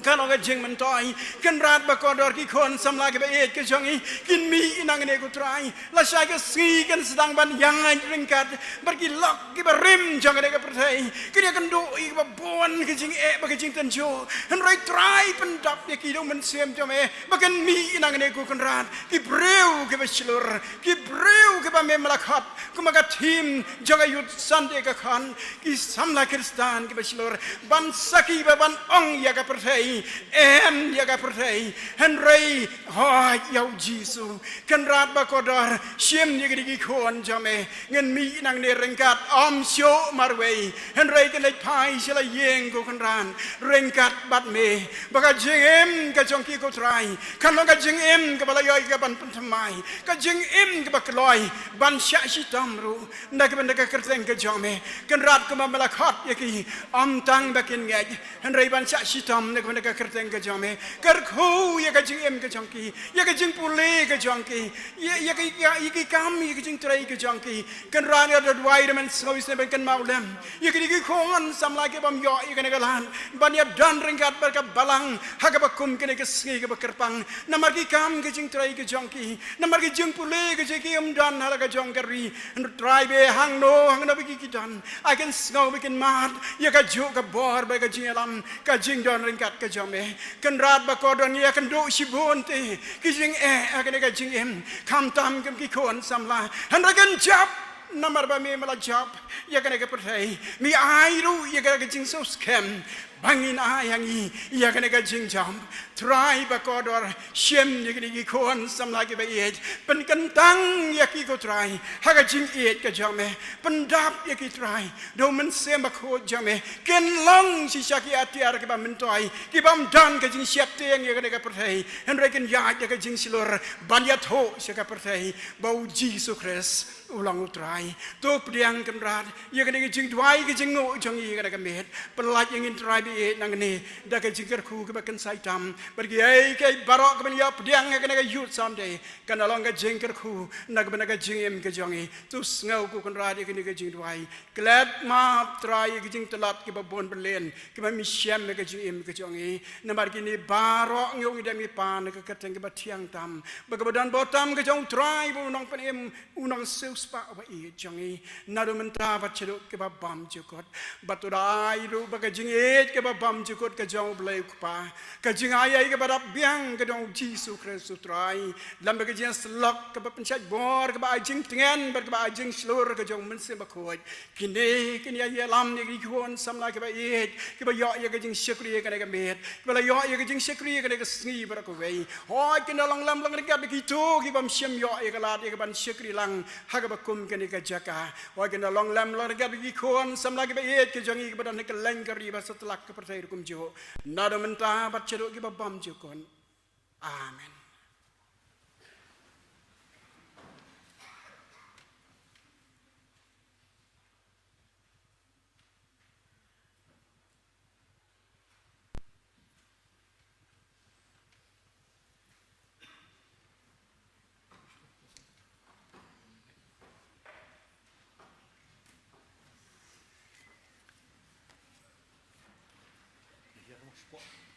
kalau ka jing mentoi kan rat ba kodor ki khon samla ke ba et ke jongi kin mi inang ne ko trai la sha ke si kan sedang ban yang ringkat berki lok ki ba rim jong ne ka perthai ki kan do i ba bon ke jing e ba ke jing tan jo han rai trai pendap ye ki do men sem jome ba kan mi inang ne ko kan rat ki breu ke ba slur ki breu ke ba me malakhat ku ma ka tim jonga yut sande ka khan ki samla kristan ke ba slur ban saki ba ban ong ya ka perthai em ya ka perthai henry ha yau jisu kan rat ba kodor siem ni gi khon jame ngen mi nang ne rengkat om sho marwei henry ke lek phai sela yeng ko kan ran rengkat bat me ba ka jing ka jong ki ko trai kan lo ka jing em ka bala yoi ka ban panthamai ka jing em ka ba kloi ban sha shi tamru nda ka ban ka kerteng ka jame kan rat ka ma mala khat ye ki om tang ba kin ngai henry ban sha shi tam ne ka kerteng ka jame kar khu ye ka jing em ka jongki ye ka jing pule ka jongki ye ka kam ye ka jing trai ka jongki kan ran ya da wai man so is ne kan maulem ye ka di khon samla ke bam yo ye ka ne ka lan ban ya dan ringkat bar ka balang ha ka ba kum ke ne ka sngi ka ba kerpang namar ki kam ka jing trai ka jongki namar ki jing pule ka je ki am dan hala ka jong kari trai be hang no bi ki dan I can snow we can mat ye ka ju ka bor ba ka jing alam ka jing don ringkat ka jame kan rat ba ko don ye kan do shibon te ki jing akan ka jing em kam tam kam ki khon samla han ra kan jap namar ba me mala jap ye kan ka perthai mi ai ru ye ka jing so scam bangin ayangi ye kan ka jing jam try ba ko dor shem ye ki khon samla ki ba et pen kan tang ye ki ko try ha ka jing et ka jame pen dap ye ki try do men sem ba ko jame ken long si sha ki atiar ki ba men toy ki bam dan ka jing siap te ye kan ka perthai hen re kan ya ka jing silor ban ya tho se ka perthai bau Jesus Christ ulang utrai to priang kan rat ye kan jing dwai ki jing no jong ye kan ka met pelat yang in try be nang ne da ka jing ker khu ka kan sai tam pergi ai kai barok ka ya priang kan ka youth someday kan along ka jing ker khu na ka jing em ka jong e tu ngau ku kan rat ye kan ka jing dwai glad ma try ki jing telat ki ba bon berlen ki ma mi syam ka jing em ka jong e na bar ki ni barok ngau da mi pan ka ka teng ka ba tiang tam ba ka badan botam ka jong try bu nong pen em unong seu spa ba I jangi nado menta bat chero ke ba bam jukot baturai ru ba ka jing ke ba bam jukot ka jong blai pa ka jing ai ke ba rap biang ka dong Jesu Kristus trai lam ba ka jing slok ka ba penchat bor ka ba jing tengen ba ka ba jing slur ka jong men se ba khoi kini ya lam ni ki kon samla ke ba ke ba yo ya ka jing syukri ka ka met ba la yo ya ka jing syukri ka ka sni ba ko wei hoi kin long lam lang ka ki tu ki bam syem yo ya ka la ya ka ban syukri lang ha ka ba kum ka ni ka jaka hoi kin long lam lang ka ki kon samla ke ba ke jong I ka ba dan ka leng ka ri ba setelak ka pertai kum jo nado menta bat chero ki ba bam jo kon amen. Sport.